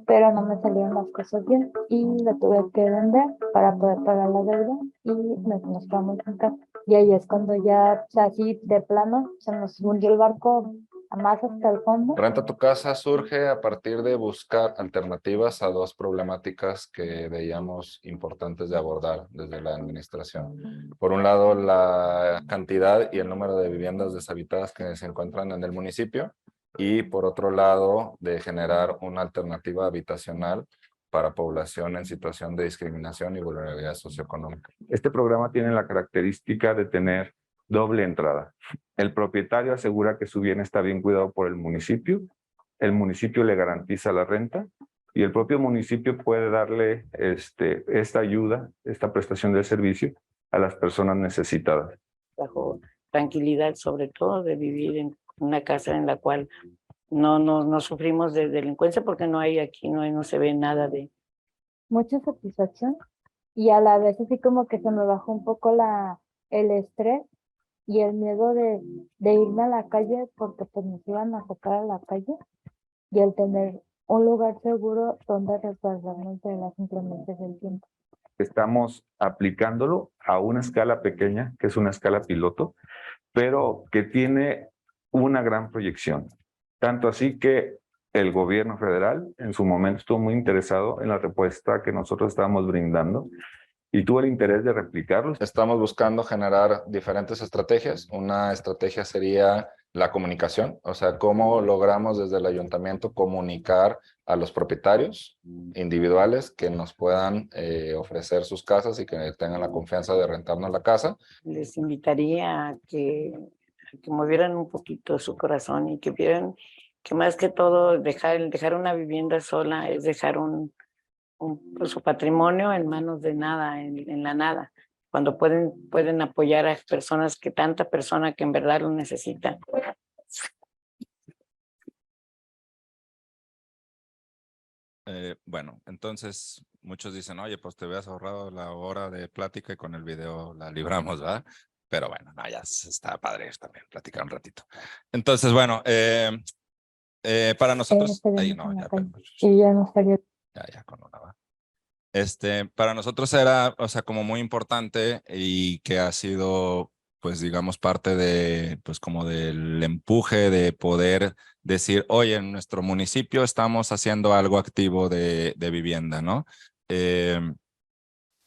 pero no me salieron las cosas bien y la tuve que vender para poder pagar la deuda y nos quedamos en casa. Y ahí es cuando ya, o sea, así de plano, se nos hundió el barco a más hasta el fondo. Renta tu Casa surge a partir de buscar alternativas a dos problemáticas que veíamos importantes de abordar desde la administración. Por un lado, la cantidad y el número de viviendas deshabitadas que se encuentran en el municipio y por otro lado, de generar una alternativa habitacional para población en situación de discriminación y vulnerabilidad socioeconómica. Este programa tiene la característica de tener doble entrada. El propietario asegura que su bien está bien cuidado por el municipio le garantiza la renta y el propio municipio puede darle esta ayuda, esta prestación de servicio a las personas necesitadas. Bajo tranquilidad, sobre todo de vivir en una casa en la cual no sufrimos de delincuencia porque no se ve nada de... Mucha satisfacción y a la vez así como que se me bajó un poco el estrés y el miedo de irme a la calle porque pues nos iban a sacar a la calle y el tener un lugar seguro donde resguardarnos de las inclemencias del tiempo. Estamos aplicándolo a una escala pequeña, que es una escala piloto, pero que tiene una gran proyección. Tanto así que el gobierno federal en su momento estuvo muy interesado en la respuesta que nosotros estábamos brindando y tuvo el interés de replicarlo. Estamos buscando generar diferentes estrategias. Una estrategia sería la comunicación, o sea, cómo logramos desde el ayuntamiento comunicar a los propietarios individuales que nos puedan ofrecer sus casas y que tengan la confianza de rentarnos la casa. Les invitaría a que movieran un poquito su corazón y que vieran que más que todo dejar una vivienda sola es dejar su patrimonio en manos de nada, en la nada, cuando pueden apoyar a tanta persona que en verdad lo necesita. Bueno, entonces muchos dicen, oye, pues te habías ahorrado la hora de plática y con el video la libramos, ¿verdad? Pero bueno, no, ya está padre también platicar un ratito. Entonces, bueno, para nosotros... ahí no, ya, y ya no estaría... Ya, con una va. Para nosotros era, o sea, como muy importante y que ha sido, pues, digamos, parte de, pues, como del empuje de poder decir, oye, en nuestro municipio estamos haciendo algo activo de vivienda, ¿no?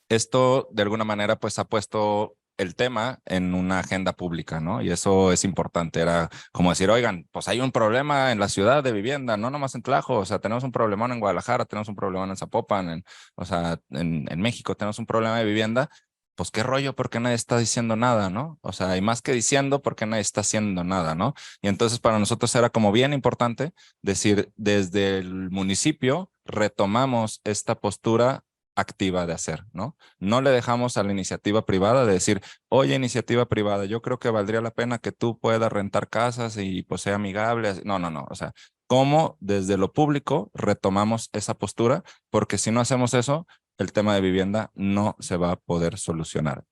Esto, de alguna manera, pues, ha puesto el tema en una agenda pública, ¿no? Y eso es importante. Era como decir, oigan, pues hay un problema en la ciudad de vivienda, no nomás en Tlajo, o sea, tenemos un problemón en Guadalajara, tenemos un problemón en Zapopan, o sea, en México tenemos un problema de vivienda. Pues qué rollo, ¿por qué nadie está diciendo nada, no? O sea, y más que diciendo, ¿por qué nadie está haciendo nada, no? Y entonces para nosotros era como bien importante decir, desde el municipio retomamos esta postura activa de hacer, ¿no? No le dejamos a la iniciativa privada de decir, oye, iniciativa privada, yo creo que valdría la pena que tú puedas rentar casas y pues sea amigable. No, no, no. O sea, ¿cómo desde lo público retomamos esa postura? Porque si no hacemos eso, el tema de vivienda no se va a poder solucionar.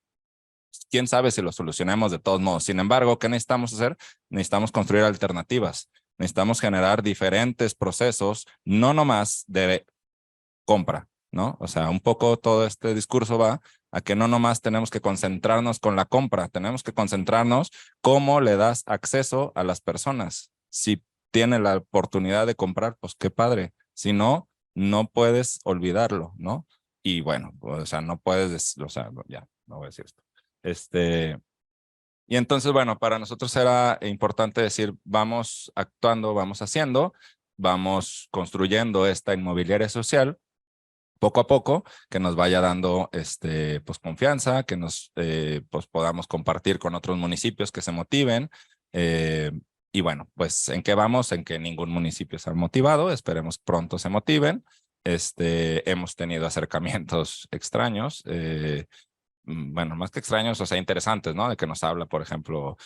Quién sabe si lo solucionemos de todos modos. Sin embargo, ¿qué necesitamos hacer? Necesitamos construir alternativas. Necesitamos generar diferentes procesos, no nomás de compra, ¿no? O sea, un poco todo este discurso va a que no nomás tenemos que concentrarnos con la compra, tenemos que concentrarnos cómo le das acceso a las personas. Si tiene la oportunidad de comprar, pues qué padre. Si no, no puedes olvidarlo, ¿no? Y bueno, o sea, no puedes, o sea, ya, no voy a decir esto. Y entonces, bueno, para nosotros era importante decir, vamos actuando, vamos haciendo, vamos construyendo esta inmobiliaria social poco a poco, que nos vaya dando pues confianza, que nos pues podamos compartir con otros municipios que se motiven. Y bueno, pues ¿en qué vamos? En que ningún municipio se ha motivado, esperemos pronto se motiven. Hemos tenido acercamientos extraños, bueno, más que extraños, o sea, interesantes, ¿no? De que nos habla, por ejemplo,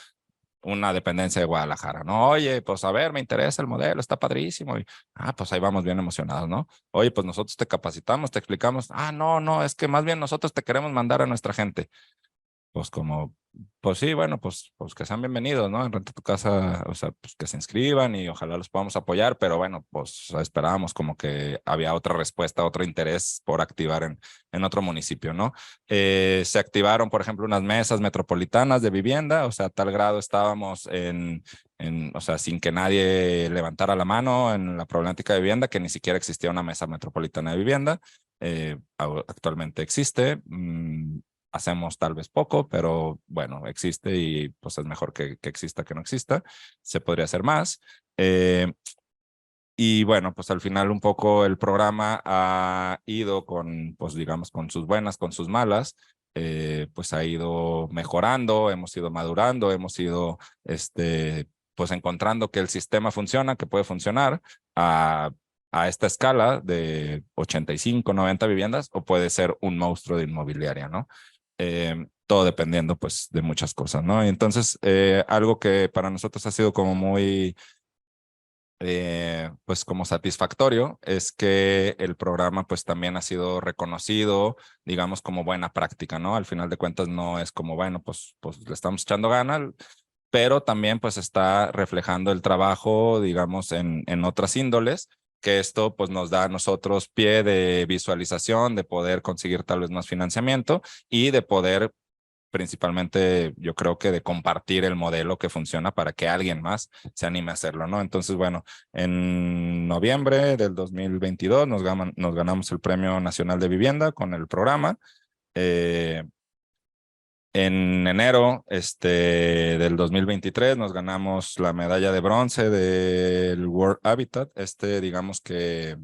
una dependencia de Guadalajara, ¿no? Oye, pues a ver, me interesa el modelo, está padrísimo. Y, pues ahí vamos bien emocionados, ¿no? Oye, pues nosotros te capacitamos, te explicamos. No, no, es que más bien nosotros te queremos mandar a nuestra gente. Pues como, pues sí, bueno, pues que sean bienvenidos, ¿no? En Renta Tu Casa, o sea, pues que se inscriban y ojalá los podamos apoyar, pero bueno, pues esperábamos como que había otra respuesta, otro interés por activar en otro municipio, ¿no? Se activaron, por ejemplo, unas mesas metropolitanas de vivienda, o sea, a tal grado estábamos o sea, sin que nadie levantara la mano en la problemática de vivienda, que ni siquiera existía una mesa metropolitana de vivienda. Actualmente existe. Hacemos tal vez poco, pero bueno, existe y pues es mejor que exista que no exista. Se podría hacer más. Y bueno, pues al final un poco el programa ha ido con, pues digamos, con sus buenas, con sus malas, pues ha ido mejorando, hemos ido madurando, hemos ido, pues encontrando que el sistema funciona, que puede funcionar a esta escala de 85, 90 viviendas, o puede ser un monstruo de inmobiliaria, ¿no? Todo dependiendo pues de muchas cosas, ¿no? Entonces, algo que para nosotros ha sido como muy, pues como satisfactorio es que el programa pues también ha sido reconocido, digamos, como buena práctica, ¿no? Al final de cuentas no es como, bueno, pues le estamos echando ganas, pero también pues está reflejando el trabajo, digamos, en otras índoles, que esto pues nos da a nosotros pie de visualización, de poder conseguir tal vez más financiamiento y de poder principalmente yo creo que de compartir el modelo que funciona para que alguien más se anime a hacerlo, ¿no? Entonces, bueno, en noviembre del 2022 nos ganamos el Premio Nacional de Vivienda con el programa. En enero del 2023 nos ganamos la medalla de bronce del World Habitat. Digamos que,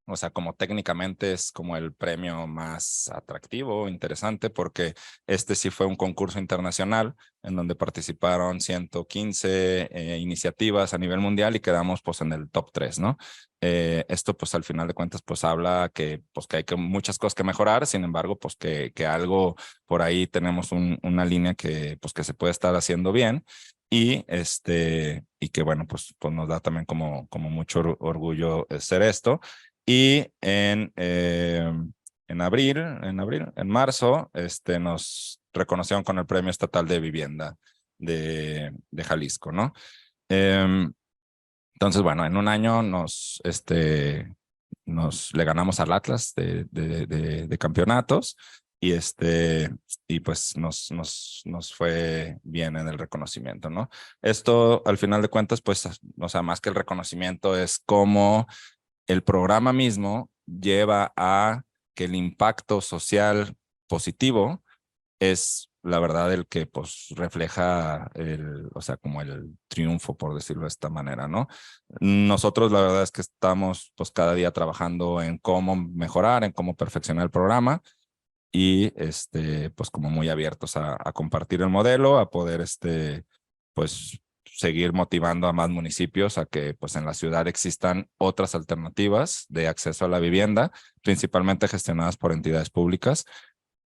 o sea, como técnicamente es como el premio más atractivo, interesante, porque sí fue un concurso internacional en donde participaron 115 iniciativas a nivel mundial y quedamos pues en el top 3, ¿no? Esto pues al final de cuentas pues habla que hay muchas cosas que mejorar, sin embargo pues que algo por ahí tenemos una línea que pues que se puede estar haciendo bien. Y y que bueno, pues nos da también como mucho orgullo ser esto. Y en marzo, nos reconocieron con el Premio Estatal de Vivienda de Jalisco, ¿no? Entonces, bueno, en un año nos le ganamos al Atlas de campeonatos y y pues nos fue bien en el reconocimiento, ¿no? Esto, al final de cuentas, pues, o sea, más que el reconocimiento es cómo el programa mismo lleva a que el impacto social positivo es la verdad el que pues refleja o sea, como el triunfo, por decirlo de esta manera, ¿no? Nosotros la verdad es que estamos pues cada día trabajando en cómo mejorar, en cómo perfeccionar el programa y pues como muy abiertos a compartir el modelo, a poder pues seguir motivando a más municipios a que pues en la ciudad existan otras alternativas de acceso a la vivienda, principalmente gestionadas por entidades públicas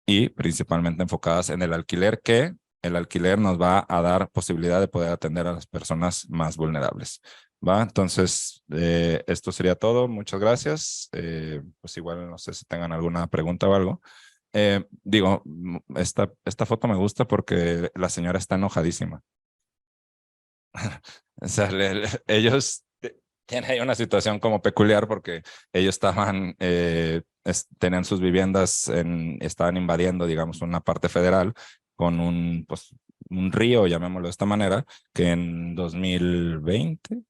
y principalmente enfocadas en el alquiler, que el alquiler nos va a dar posibilidad de poder atender a las personas más vulnerables. ¿Va? Entonces, esto sería todo. Muchas gracias. Pues igual no sé si tengan alguna pregunta o algo. Digo, esta foto me gusta porque la señora está enojadísima. O sea, ellos tienen ahí una situación como peculiar porque ellos estaban, tenían sus viviendas, estaban invadiendo, digamos, una parte federal con pues, un río, llamémoslo de esta manera, que en 2020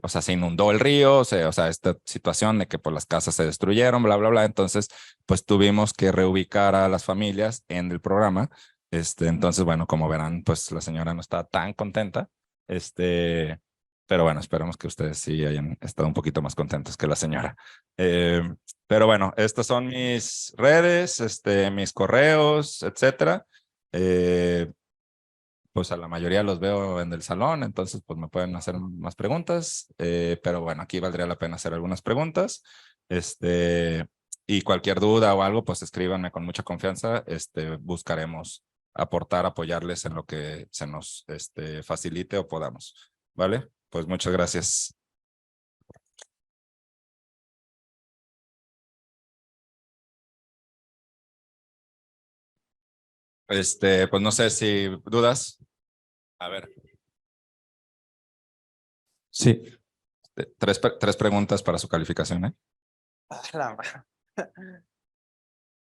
o sea, se inundó el río, o sea, esta situación de que pues, las casas se destruyeron, bla, bla, bla. Entonces, pues tuvimos que reubicar a las familias en el programa. Entonces, bueno, como verán, pues la señora no está tan contenta. Pero bueno, esperamos que ustedes sí hayan estado un poquito más contentos que la señora. Pero bueno, estas son mis redes, mis correos, etcétera. Pues a la mayoría los veo en el salón, entonces pues me pueden hacer más preguntas, pero bueno, aquí valdría la pena hacer algunas preguntas, y cualquier duda o algo, pues escríbanme con mucha confianza, buscaremos aportar, apoyarles en lo que se nos facilite o podamos, ¿vale? Pues muchas gracias. Pues no sé si dudas. A ver. Sí. Tres preguntas para su calificación, ¿eh?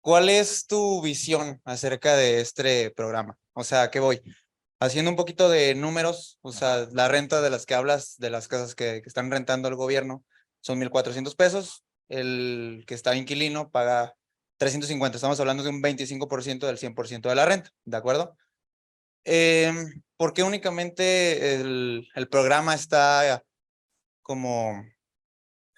¿Cuál es tu visión acerca de este programa? O sea, ¿a qué voy? Haciendo un poquito de números, o sea, la renta de las que hablas, de las casas que están rentando el gobierno, son 1,400 pesos. El que está inquilino paga 350. Estamos hablando de un 25% del 100% de la renta, ¿de acuerdo? ¿Por qué únicamente el programa está como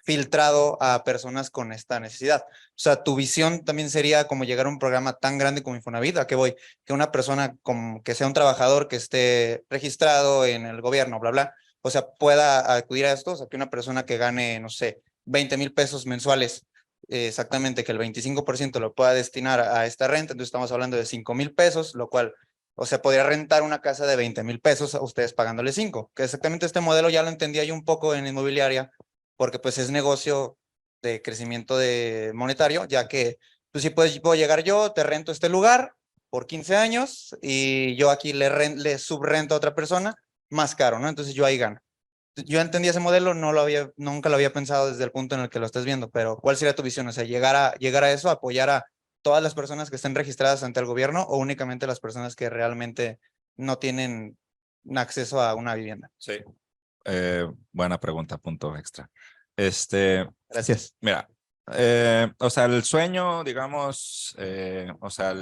filtrado a personas con esta necesidad? O sea, tu visión también sería como llegar a un programa tan grande como Infonavit. ¿A qué voy? Que una persona como que sea un trabajador que esté registrado en el gobierno, bla, bla, o sea, pueda acudir a esto. O sea, que una persona que gane, no sé, 20,000 pesos mensuales, exactamente, que el 25% lo pueda destinar a esta renta. Entonces estamos hablando de 5,000 pesos, lo cual, o sea, podría rentar una casa de 20,000 pesos a ustedes pagándole 5, que exactamente este modelo ya lo entendía yo un poco en inmobiliaria, porque pues es negocio de crecimiento monetario, ya que pues si puedo llegar yo, te rento este lugar por 15 años y yo aquí le subrento a otra persona más caro, ¿no? Entonces yo ahí gano. Yo entendí ese modelo, nunca lo había pensado desde el punto en el que lo estás viendo, pero ¿cuál sería tu visión? O sea, llegar a eso, apoyar a todas las personas que estén registradas ante el gobierno o únicamente las personas que realmente no tienen acceso a una vivienda. Sí. Buena pregunta, punto extra. Gracias. Mira, o sea, el sueño, digamos, o sea,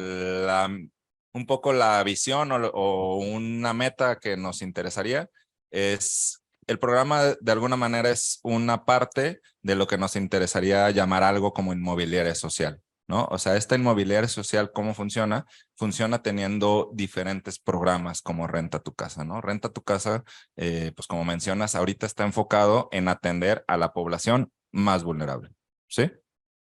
un poco la visión o una meta que nos interesaría es, el programa de alguna manera es una parte de lo que nos interesaría llamar algo como inmobiliaria social, ¿no? O sea, esta inmobiliaria social, ¿cómo funciona? Funciona teniendo diferentes programas como Renta tu Casa, ¿no? Renta tu Casa, pues como mencionas, ahorita está enfocado en atender a la población más vulnerable, ¿sí?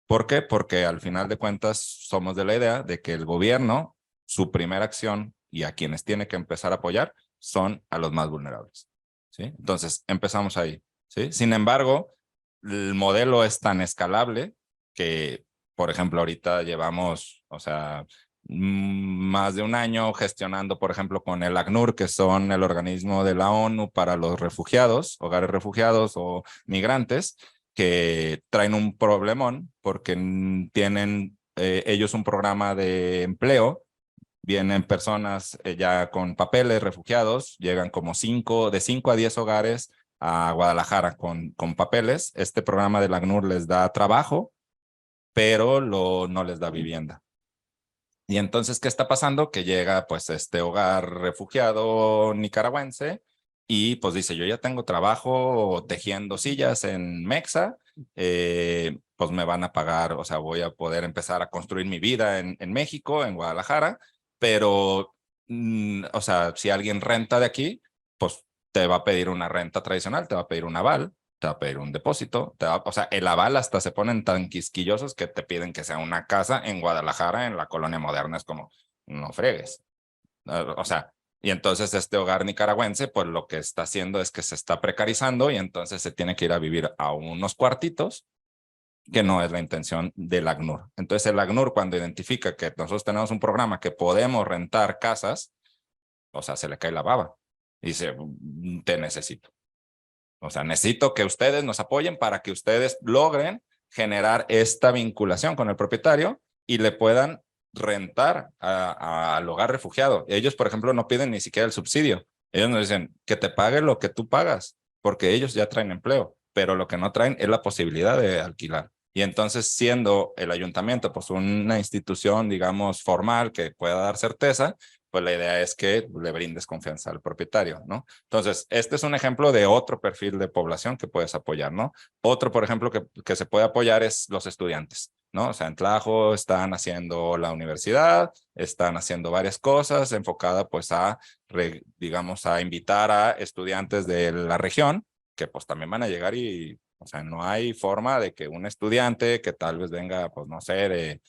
¿Por qué? Porque al final de cuentas somos de la idea de que el gobierno, su primera acción y a quienes tiene que empezar a apoyar son a los más vulnerables, ¿sí? Entonces, empezamos ahí, ¿sí? Sin embargo, el modelo es tan escalable que, por ejemplo, ahorita llevamos, o sea, más de un año gestionando, por ejemplo, con el ACNUR, que son el organismo de la ONU para los refugiados, hogares refugiados o migrantes, que traen un problemón porque tienen ellos un programa de empleo. Vienen personas ya con papeles, refugiados, llegan como de 5 a 10 hogares a Guadalajara con papeles. Este programa del ACNUR les da trabajo, pero no les da vivienda. Y entonces, ¿qué está pasando? Que llega pues este hogar refugiado nicaragüense y pues dice, yo ya tengo trabajo tejiendo sillas en Mexa, pues me van a pagar, o sea, voy a poder empezar a construir mi vida en México, en Guadalajara, pero, o sea, si alguien renta de aquí, pues te va a pedir una renta tradicional, te va a pedir un aval, te va a pedir un depósito, o sea, el aval hasta se ponen tan quisquillosos que te piden que sea una casa en Guadalajara, en la colonia moderna, es como, no fregues. O sea, y entonces este hogar nicaragüense, pues lo que está haciendo es que se está precarizando y entonces se tiene que ir a vivir a unos cuartitos, que no es la intención del ACNUR. Entonces el ACNUR, cuando identifica que nosotros tenemos un programa que podemos rentar casas, o sea, se le cae la baba y dice, te necesito. O sea, necesito que ustedes nos apoyen para que ustedes logren generar esta vinculación con el propietario y le puedan rentar al hogar refugiado. Ellos, por ejemplo, no piden ni siquiera el subsidio. Ellos nos dicen que te pague lo que tú pagas, porque ellos ya traen empleo, pero lo que no traen es la posibilidad de alquilar. Y entonces, siendo el ayuntamiento pues una institución, digamos, formal que pueda dar certeza, pues la idea es que le brindes confianza al propietario, ¿no? Entonces, este es un ejemplo de otro perfil de población que puedes apoyar, ¿no? Otro, por ejemplo, que se puede apoyar es los estudiantes, ¿no? O sea, en Tlajo están haciendo la universidad, están haciendo varias cosas enfocadas pues a, digamos, a invitar a estudiantes de la región que pues también van a llegar y, o sea, no hay forma de que un estudiante que tal vez venga, pues no sé,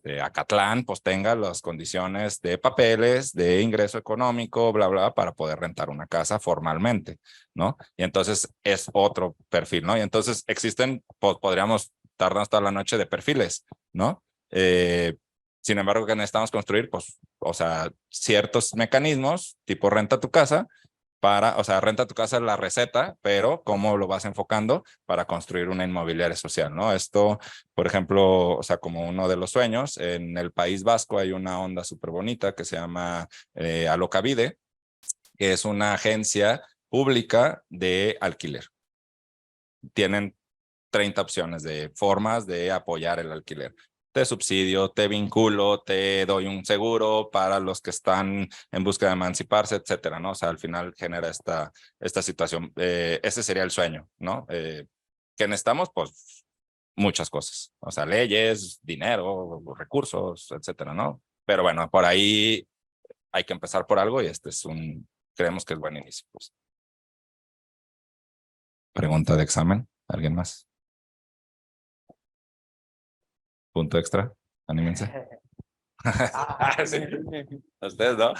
de Acatlán, pues tenga las condiciones de papeles, de ingreso económico, bla, bla, para poder rentar una casa formalmente, ¿no? Y entonces es otro perfil, ¿no? Y entonces existen, pues podríamos tardarnos toda la noche de perfiles, ¿no? Sin embargo, que necesitamos construir, pues, o sea, ciertos mecanismos, tipo renta tu casa, para, o sea, renta tu casa es la receta, pero cómo lo vas enfocando para construir una inmobiliaria social, ¿no? Esto, por ejemplo, o sea, como uno de los sueños, en el País Vasco hay una onda súper bonita que se llama Alokabide, que es una agencia pública de alquiler. Tienen 30 opciones de formas de apoyar el alquiler. Te subsidio, te vinculo, te doy un seguro para los que están en busca de emanciparse, etcétera, ¿no? O sea, al final genera esta situación. Ese sería el sueño, ¿no? ¿Qué necesitamos? Pues muchas cosas. O sea, leyes, dinero, recursos, etcétera, ¿no? Pero bueno, por ahí hay que empezar por algo y creemos que es buen inicio. Pues. Pregunta de examen, ¿alguien más? Punto extra, anímense. Sí. Ustedes no.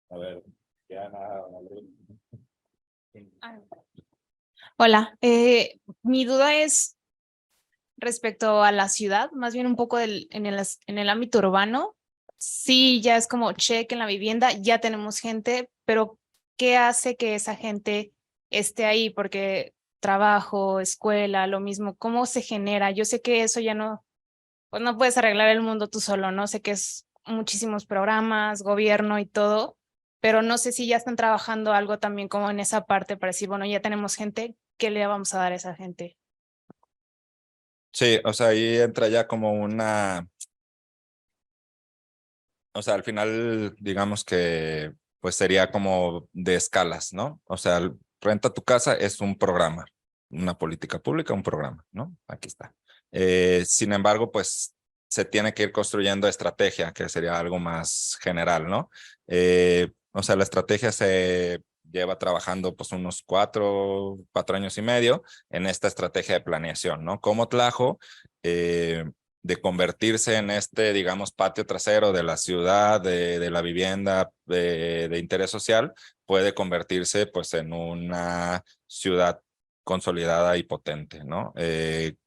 A ver, ya nada. Hola, mi duda es respecto a la ciudad, más bien un poco en el ámbito urbano. Sí, ya es como check en la vivienda, ya tenemos gente, pero ¿qué hace que esa gente esté ahí? Porque trabajo, escuela, lo mismo, ¿cómo se genera? Yo sé que eso ya no, pues no puedes arreglar el mundo tú solo, ¿no? Sé que es muchísimos programas, gobierno y todo, pero no sé si ya están trabajando algo también como en esa parte para decir, bueno, ya tenemos gente, ¿qué le vamos a dar a esa gente? Sí, o sea, ahí entra ya como o sea, al final, digamos que pues sería como de escalas, ¿no? O sea, renta tu casa es un programa, una política pública, un programa, ¿no? Aquí está. Sin embargo, pues se tiene que ir construyendo estrategia, que sería algo más general, ¿no? O sea, la estrategia se lleva trabajando pues unos cuatro años y medio en esta estrategia de planeación, ¿no? Como Tlajo, de convertirse en digamos, patio trasero de la ciudad, de la vivienda de interés social, puede convertirse pues en una ciudad consolidada y potente, ¿no?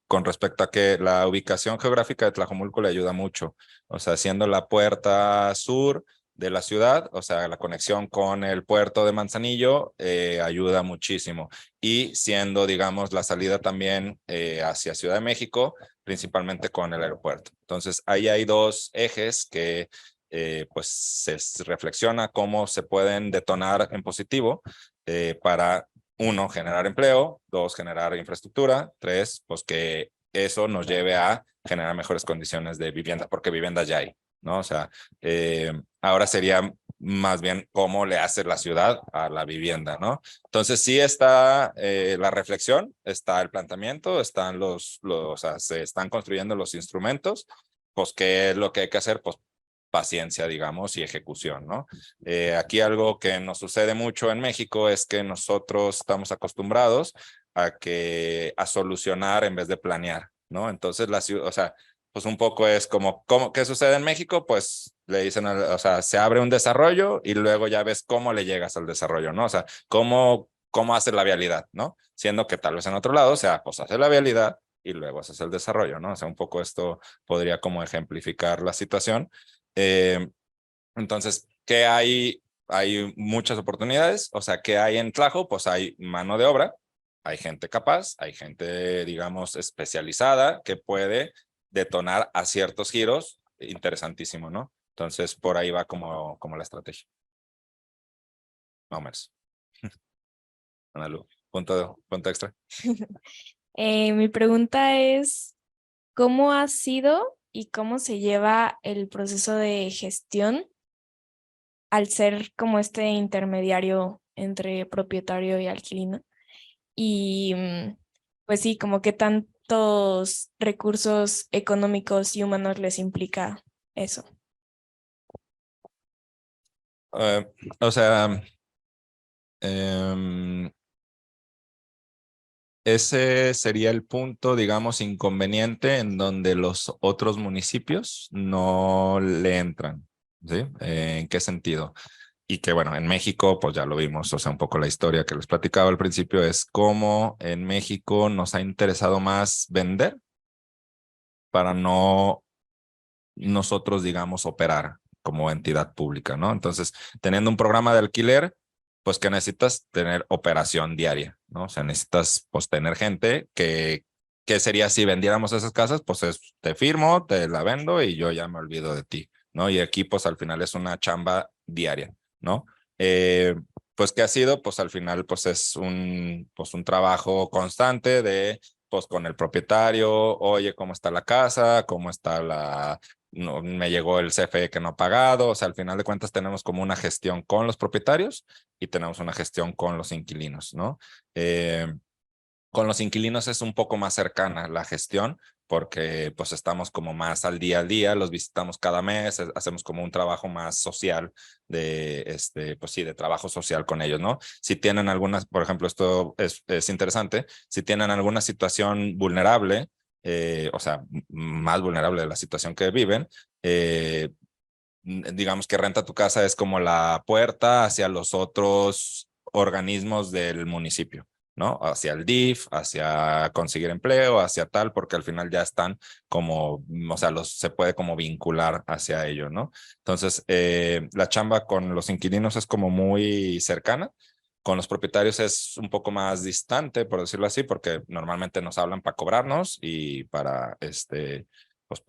Con respecto a que la ubicación geográfica de Tlajomulco le ayuda mucho, o sea, siendo la puerta sur de la ciudad, o sea, la conexión con el puerto de Manzanillo ayuda muchísimo. Y siendo, digamos, la salida también hacia Ciudad de México, principalmente con el aeropuerto. Entonces, ahí hay dos ejes que pues se reflexiona cómo se pueden detonar en positivo para, uno, generar empleo, dos, generar infraestructura, tres, pues que eso nos lleve a generar mejores condiciones de vivienda, porque vivienda ya hay. ¿no? O sea, ahora sería más bien cómo le hace la ciudad a la vivienda, ¿no? Entonces sí está la reflexión, está el planteamiento, están o sea, se están construyendo los instrumentos, pues qué es lo que hay que hacer, pues paciencia, digamos, y ejecución, ¿no? Aquí algo que nos sucede mucho en México es que nosotros estamos acostumbrados a solucionar en vez de planear, ¿no? Entonces la ciudad, o sea, pues un poco es como, ¿qué sucede en México? Pues le dicen, o sea, se abre un desarrollo y luego ya ves cómo le llegas al desarrollo, ¿no? O sea, cómo hace la vialidad, ¿no? Siendo que tal vez en otro lado, o sea, pues hace la vialidad y luego haces el desarrollo, ¿no? O sea, un poco esto podría como ejemplificar la situación. Entonces, ¿qué hay? Hay muchas oportunidades, o sea, ¿qué hay en Tlajo? Pues hay mano de obra, hay gente capaz, hay gente, digamos, especializada que puede detonar a ciertos giros, interesantísimo, ¿no? Entonces, por ahí va como la estrategia. Vamos. Punto extra. Mi pregunta es, ¿cómo ha sido y cómo se lleva el proceso de gestión al ser como este intermediario entre propietario y alquilino? Y pues sí, como qué tantos recursos económicos y humanos les implica eso. O sea, em, ese sería el punto, digamos, inconveniente en donde los otros municipios no le entran, ¿sí? ¿En qué sentido? Y que bueno, en México, pues ya lo vimos, o sea, un poco la historia que les platicaba al principio es cómo en México nos ha interesado más vender para no nosotros, digamos, operar como entidad pública, ¿no? Entonces, teniendo un programa de alquiler, pues que necesitas tener operación diaria, ¿no? O sea, necesitas pues tener gente que sería si vendiéramos esas casas, pues te firmo, te la vendo y yo ya me olvido de ti, ¿no? Y aquí pues al final es una chamba diaria, ¿no? Pues ¿qué ha sido? Pues al final pues es un trabajo constante de pues con el propietario, oye, ¿cómo está la casa? ¿Cómo está no, me llegó el CFE que no ha pagado? O sea, al final de cuentas tenemos como una gestión con los propietarios y tenemos una gestión con los inquilinos, ¿no? Con los inquilinos es un poco más cercana la gestión porque pues estamos como más al día, los visitamos cada mes, hacemos como un trabajo más social pues sí, de trabajo social con ellos, ¿no? Si tienen algunas, por ejemplo, esto es interesante, si tienen alguna situación vulnerable, o sea, más vulnerable de la situación que viven, digamos que renta tu casa es como la puerta hacia los otros organismos del municipio, ¿no? Hacia el DIF, hacia conseguir empleo, hacia tal, porque al final ya están como, o sea, se puede como vincular hacia ello, ¿no? Entonces, la chamba con los inquilinos es como muy cercana. Con los propietarios es un poco más distante, por decirlo así, porque normalmente nos hablan para cobrarnos y para, pues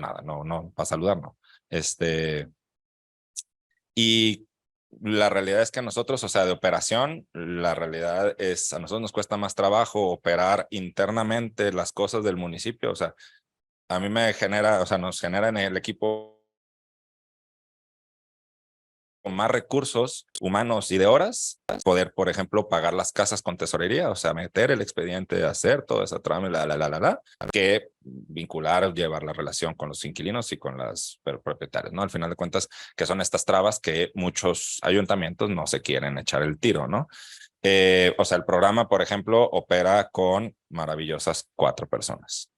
nada, no, para saludarnos. Y la realidad es que a nosotros, o sea, de operación, la realidad es, a nosotros nos cuesta más trabajo operar internamente las cosas del municipio. O sea, a mí me genera, o sea, nos genera en el equipo con más recursos humanos y de horas, poder, por ejemplo, pagar las casas con tesorería, o sea, meter el expediente, hacer toda esa trama, que vincular, llevar la relación con los inquilinos y con los propietarios, ¿no? Al final de cuentas, que son estas trabas que muchos ayuntamientos no se quieren echar el tiro, ¿no? O sea, el programa, por ejemplo, opera con maravillosas 4 personas,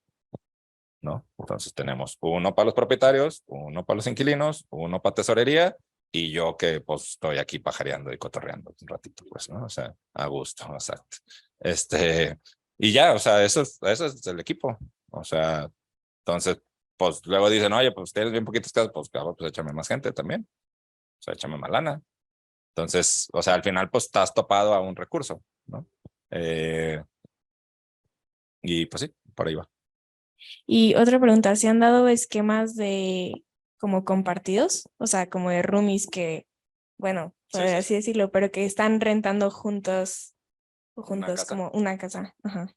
¿no? Entonces tenemos uno para los propietarios, uno para los inquilinos, uno para tesorería y yo que pues estoy aquí pajareando y cotorreando un ratito, pues, ¿no? O sea, a gusto, exacto. Y ya, o sea, eso es el equipo. O sea, entonces, pues luego dicen, oye, pues tienes bien poquitas casas, pues cabrón, pues échame más gente también. O sea, échame más lana. Entonces, o sea, al final, pues estás topado a un recurso, ¿no? Y pues sí, por ahí va. Y otra pregunta, ¿se han dado esquemas de como compartidos? O sea, como de roomies que, bueno, por Sí, sí, así decirlo, pero que están rentando juntos o Una juntos casa. como una casa. Ajá.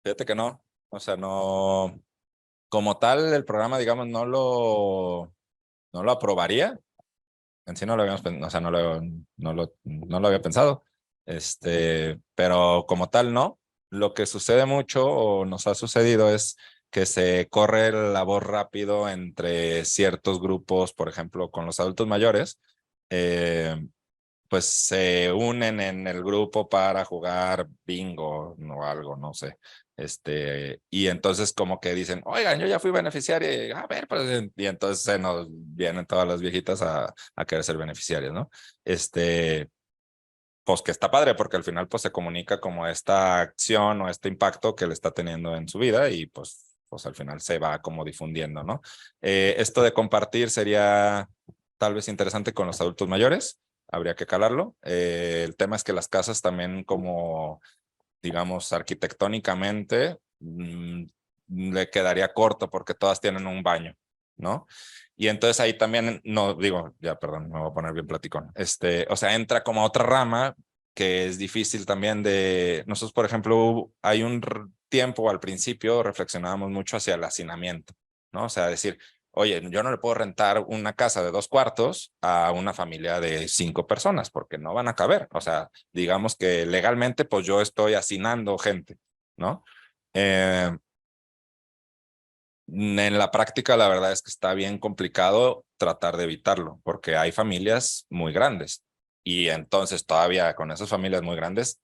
Fíjate que no, o sea, no, como tal, el programa, digamos, no lo aprobaría. En sí no lo habíamos, o sea, no lo había pensado. Pero como tal, no. Lo que sucede mucho o nos ha sucedido es que se corre la voz rápido entre ciertos grupos, por ejemplo, con los adultos mayores, pues se unen en el grupo para jugar bingo o algo, no sé. Y entonces como que dicen, oigan, yo ya fui beneficiaria, y, a ver, pues, y entonces se nos vienen todas las viejitas a querer ser beneficiarias, ¿no? Pues que está padre, porque al final pues se comunica como esta acción o este impacto que le está teniendo en su vida y pues al final se va como difundiendo, ¿no? Esto de compartir sería tal vez interesante con los adultos mayores, habría que calarlo. El tema es que las casas también como, digamos, arquitectónicamente le quedaría corto porque todas tienen un baño, ¿no? Y entonces ahí también, no digo, ya perdón, me voy a poner bien platicón. O sea, entra como otra rama que es difícil también de, nosotros por ejemplo, hay un tiempo al principio reflexionábamos mucho hacia el hacinamiento, ¿no? O sea, decir, oye, yo no le puedo rentar una casa de 2 cuartos a una familia de 5 personas porque no van a caber. O sea, digamos que legalmente pues yo estoy hacinando gente, ¿no? En la práctica, la verdad es que está bien complicado tratar de evitarlo, porque hay familias muy grandes y entonces todavía con esas familias muy grandes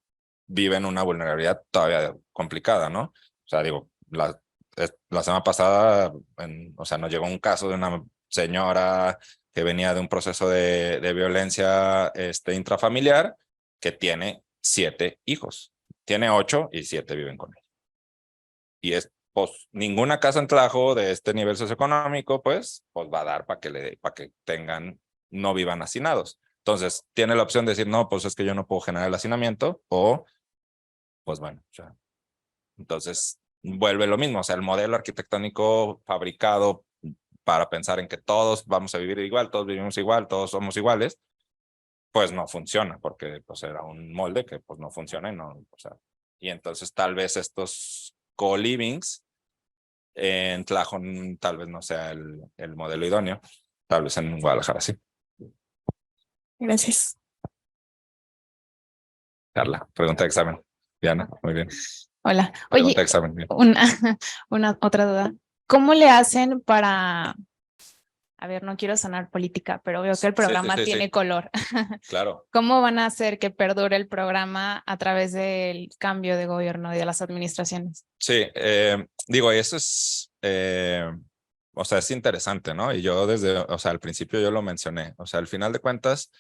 viven una vulnerabilidad todavía complicada, ¿no? O sea, digo, la semana pasada, o sea, nos llegó un caso de una señora que venía de un proceso de violencia intrafamiliar que tiene 7 hijos. Tiene 8 y 7 viven con él. Y pues ninguna casa en Tlajo de este nivel socioeconómico, pues va a dar para que tengan, no vivan hacinados. Entonces, tiene la opción de decir, no, pues es que yo no puedo generar el hacinamiento, o, pues bueno, o sea, entonces vuelve lo mismo, o sea, el modelo arquitectónico fabricado para pensar en que todos vamos a vivir igual, todos vivimos igual, todos somos iguales, pues no funciona, porque pues era un molde que pues no funciona y no, o sea, y entonces tal vez estos co-livings en Tlajón tal vez no sea el modelo idóneo, tal vez en Guadalajara sí. Gracias. Carla, pregunta de examen. Diana, muy bien. Hola. Pregunta Oye, de examen. Bien. una otra duda. ¿Cómo le hacen para, a ver, no quiero sonar política, pero veo que el programa tiene color? Claro. ¿Cómo van a hacer que perdure el programa a través del cambio de gobierno y de las administraciones? Sí, digo, eso es, o sea, es interesante, ¿no? Y yo o sea, al principio yo lo mencioné, o sea, al final de cuentas,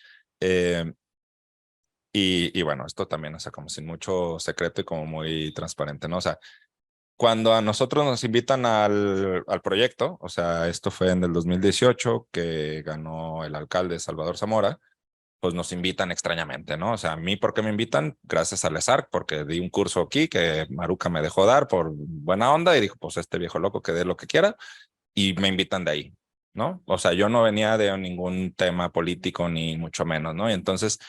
y bueno, esto también, o sea, como sin mucho secreto y como muy transparente, ¿no? O sea, cuando a nosotros nos invitan al proyecto, o sea, esto fue en el 2018 que ganó el alcalde Salvador Zamora, pues nos invitan extrañamente, ¿no? O sea, a mí, ¿por qué me invitan? Gracias al ESARC, porque di un curso aquí que Maruca me dejó dar por buena onda y dijo, pues este viejo loco que dé lo que quiera y me invitan de ahí, ¿no? O sea, yo no venía de ningún tema político ni mucho menos, ¿no? Y entonces,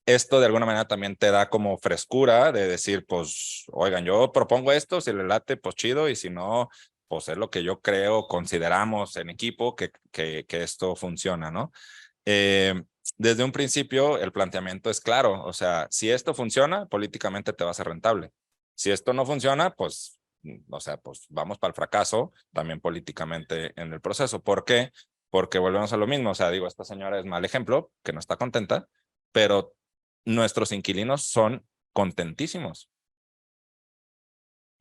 esto de alguna manera también te da como frescura de decir, pues, oigan, yo propongo esto, si le late, pues chido, y si no, pues es lo que yo creo, consideramos en equipo que esto funciona, ¿no? Desde un principio el planteamiento es claro, o sea, si esto funciona, políticamente te va a ser rentable. Si esto no funciona, pues, o sea, pues vamos para el fracaso también políticamente en el proceso. ¿Por qué? Porque volvemos a lo mismo, o sea, digo, esta señora es mal ejemplo, que no está contenta, pero nuestros inquilinos son contentísimos.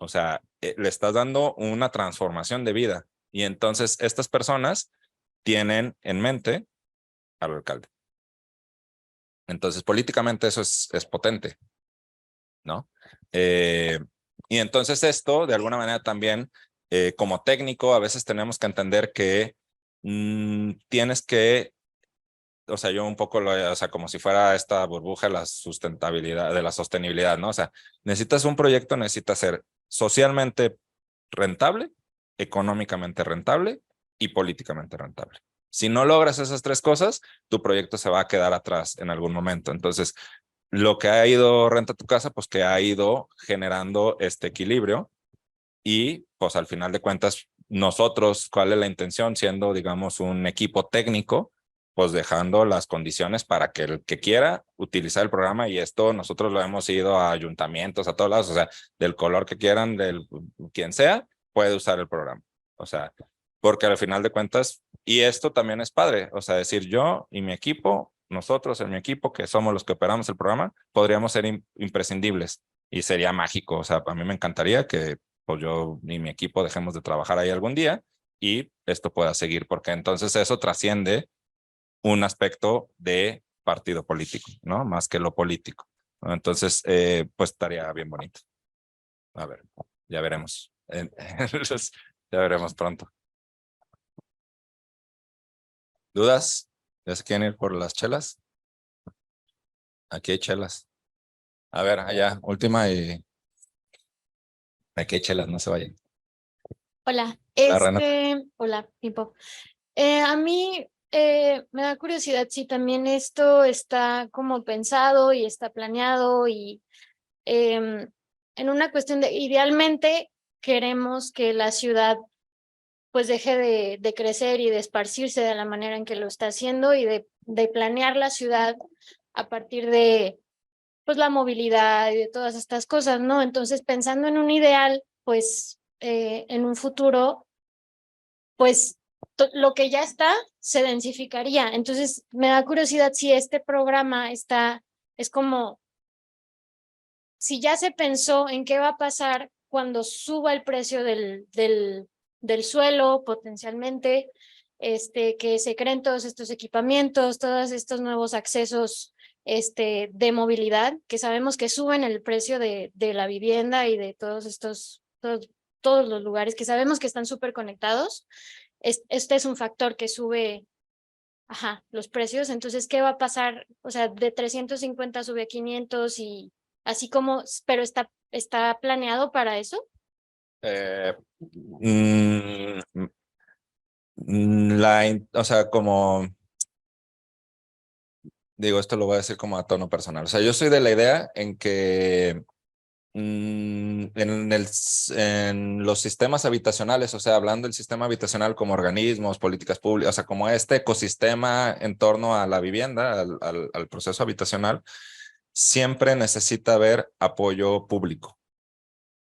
O sea, le estás dando una transformación de vida y entonces estas personas tienen en mente al alcalde. Entonces, políticamente eso es potente, ¿no? Y entonces esto, de alguna manera también, como técnico, a veces tenemos que entender que tienes que, o sea, yo un poco, o sea, como si fuera esta burbuja de la sustentabilidad, de la sostenibilidad, ¿no? O sea, necesitas un proyecto, necesita ser socialmente rentable, económicamente rentable y políticamente rentable. Si no logras esas 3 cosas, tu proyecto se va a quedar atrás en algún momento. Entonces, lo que ha ido Renta tu Casa, pues que ha ido generando este equilibrio y pues al final de cuentas nosotros, ¿cuál es la intención? Siendo, digamos, un equipo técnico, pues dejando las condiciones para que el que quiera utilizar el programa, y esto nosotros lo hemos ido a ayuntamientos, a todos lados, o sea, del color que quieran, del quien sea, puede usar el programa. O sea, porque al final de cuentas, y esto también es padre, o sea, decir yo y mi equipo, nosotros en mi equipo, que somos los que operamos el programa, podríamos ser imprescindibles y sería mágico. O sea, a mí me encantaría que pues yo y mi equipo dejemos de trabajar ahí algún día y esto pueda seguir, porque entonces eso trasciende un aspecto de partido político, ¿no? Más que lo político, ¿no? Entonces, pues estaría bien bonito. A ver, ya veremos. Ya veremos pronto. ¿Dudas? ¿Ya se quieren ir por las chelas? Aquí hay chelas. A ver, allá, última y aquí hay chelas, no se vayan. Hola, Renata. hola, Pipo. A mí me da curiosidad si también esto está como pensado y está planeado y en una cuestión de, idealmente queremos que la ciudad pues deje de crecer y de esparcirse de la manera en que lo está haciendo y de planear la ciudad a partir de pues la movilidad y de todas estas cosas, ¿no? Entonces, pensando en un ideal, pues en un futuro, pues lo que ya está se densificaría. Entonces, me da curiosidad si este programa es como, si ya se pensó en qué va a pasar cuando suba el precio del suelo potencialmente, que se creen todos estos equipamientos, todos estos nuevos accesos de movilidad, que sabemos que suben el precio de la vivienda y de todos estos, todos los lugares que sabemos que están súper conectados. Este es un factor que sube, los precios. Entonces, ¿qué va a pasar? O sea, de 350 sube a 500 y así como, pero está planeado para eso. O sea, como digo, esto lo voy a decir como a tono personal. O sea, yo soy de la idea en que en los sistemas habitacionales, o sea, hablando del sistema habitacional como organismos, políticas públicas, o sea, como este ecosistema en torno a la vivienda, al proceso habitacional, siempre necesita haber apoyo público.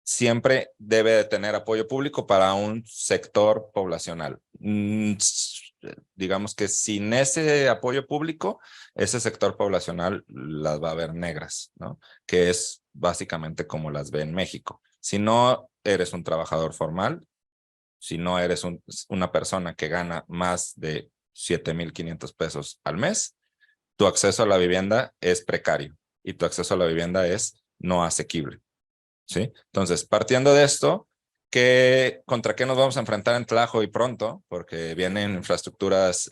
Siempre debe de tener apoyo público para un sector poblacional. Digamos que sin ese apoyo público, ese sector poblacional las va a ver negras, ¿no? Que es básicamente como las ve en México. Si no eres un trabajador formal, si no eres una persona que gana más de 7,500 pesos al mes, tu acceso a la vivienda es precario y tu acceso a la vivienda es no asequible. ¿Sí? Entonces, partiendo de esto, ¿contra qué nos vamos a enfrentar en Tlajo y pronto? Porque vienen infraestructuras,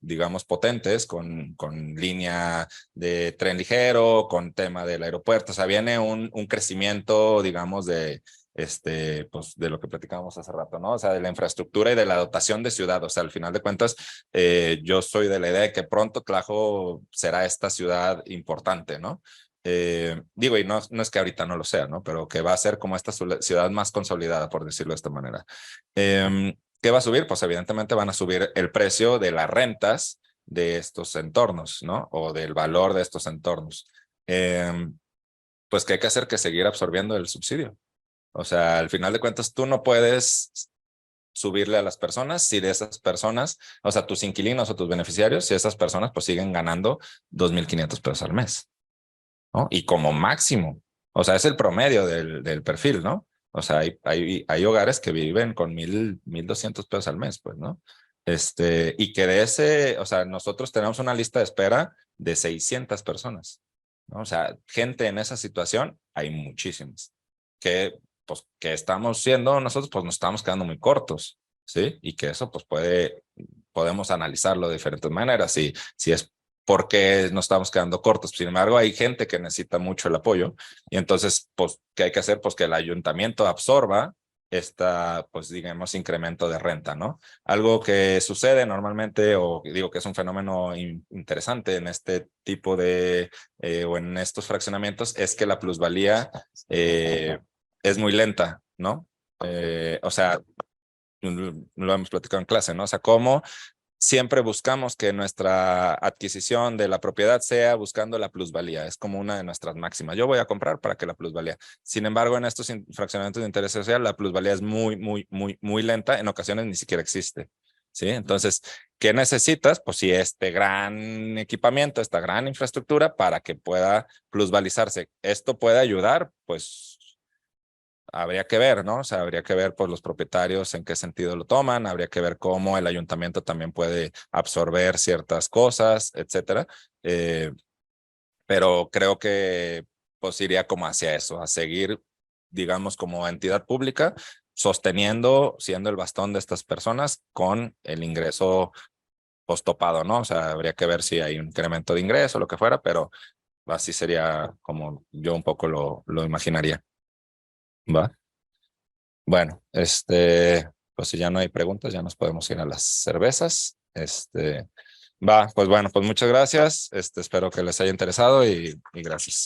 digamos, potentes con línea de tren ligero, con tema del aeropuerto. O sea, viene un crecimiento, digamos, pues, de lo que platicábamos hace rato, ¿no? O sea, de la infraestructura y de la dotación de ciudad. O sea, al final de cuentas, yo soy de la idea de que pronto Tlajo será esta ciudad importante, ¿no? Digo, y no es que ahorita no lo sea, ¿no? Pero que va a ser como esta ciudad más consolidada, por decirlo de esta manera. ¿Qué va a subir? Pues evidentemente van a subir el precio de las rentas de estos entornos, ¿no? O del valor de estos entornos. Pues que hay que hacer que seguir absorbiendo el subsidio. O sea, al final de cuentas, tú no puedes subirle a las personas si de esas personas, o sea, tus inquilinos o tus beneficiarios, si esas personas pues siguen ganando 2,500 pesos al mes. ¿No? Y como máximo, o sea, es el promedio del perfil, ¿no? O sea, hay hogares que viven con 1,200 pesos al mes, pues, ¿no? Y que de ese, o sea, nosotros tenemos una lista de espera de 600 personas, ¿no? O sea, gente en esa situación, hay muchísimas, pues, que estamos siendo nosotros, pues nos estamos quedando muy cortos, ¿sí? Y que eso, pues, podemos analizarlo de diferentes maneras, si es porque nos estamos quedando cortos. Sin embargo, hay gente que necesita mucho el apoyo y entonces, pues, ¿qué hay que hacer? Pues que el ayuntamiento absorba pues, digamos, incremento de renta, ¿no? Algo que sucede normalmente, o digo que es un fenómeno interesante en este tipo o en estos fraccionamientos, es que la plusvalía es muy lenta, ¿no? o sea, lo hemos platicado en clase, ¿no? O sea, cómo siempre buscamos que nuestra adquisición de la propiedad sea buscando la plusvalía. Es como una de nuestras máximas. Yo voy a comprar para que la plusvalía. Sin embargo, en estos fraccionamientos de interés social, la plusvalía es muy lenta. En ocasiones ni siquiera existe. ¿Sí? Entonces, ¿qué necesitas? Pues sí, este gran equipamiento, esta gran infraestructura para que pueda plusvalizarse. Esto puede ayudar, pues habría que ver, ¿no? O sea, habría que ver por los propietarios en qué sentido lo toman, habría que ver cómo el ayuntamiento también puede absorber ciertas cosas, etcétera. Pero creo que pues iría como hacia eso, a seguir, digamos, como entidad pública, sosteniendo, siendo el bastón de estas personas con el ingreso postopado, ¿no? O sea, habría que ver si hay un incremento de ingreso o lo que fuera, pero así sería como yo un poco lo imaginaría. ¿Va? Bueno, pues si ya no hay preguntas, ya nos podemos ir a las cervezas. Va, pues bueno, pues muchas gracias. Espero que les haya interesado y gracias.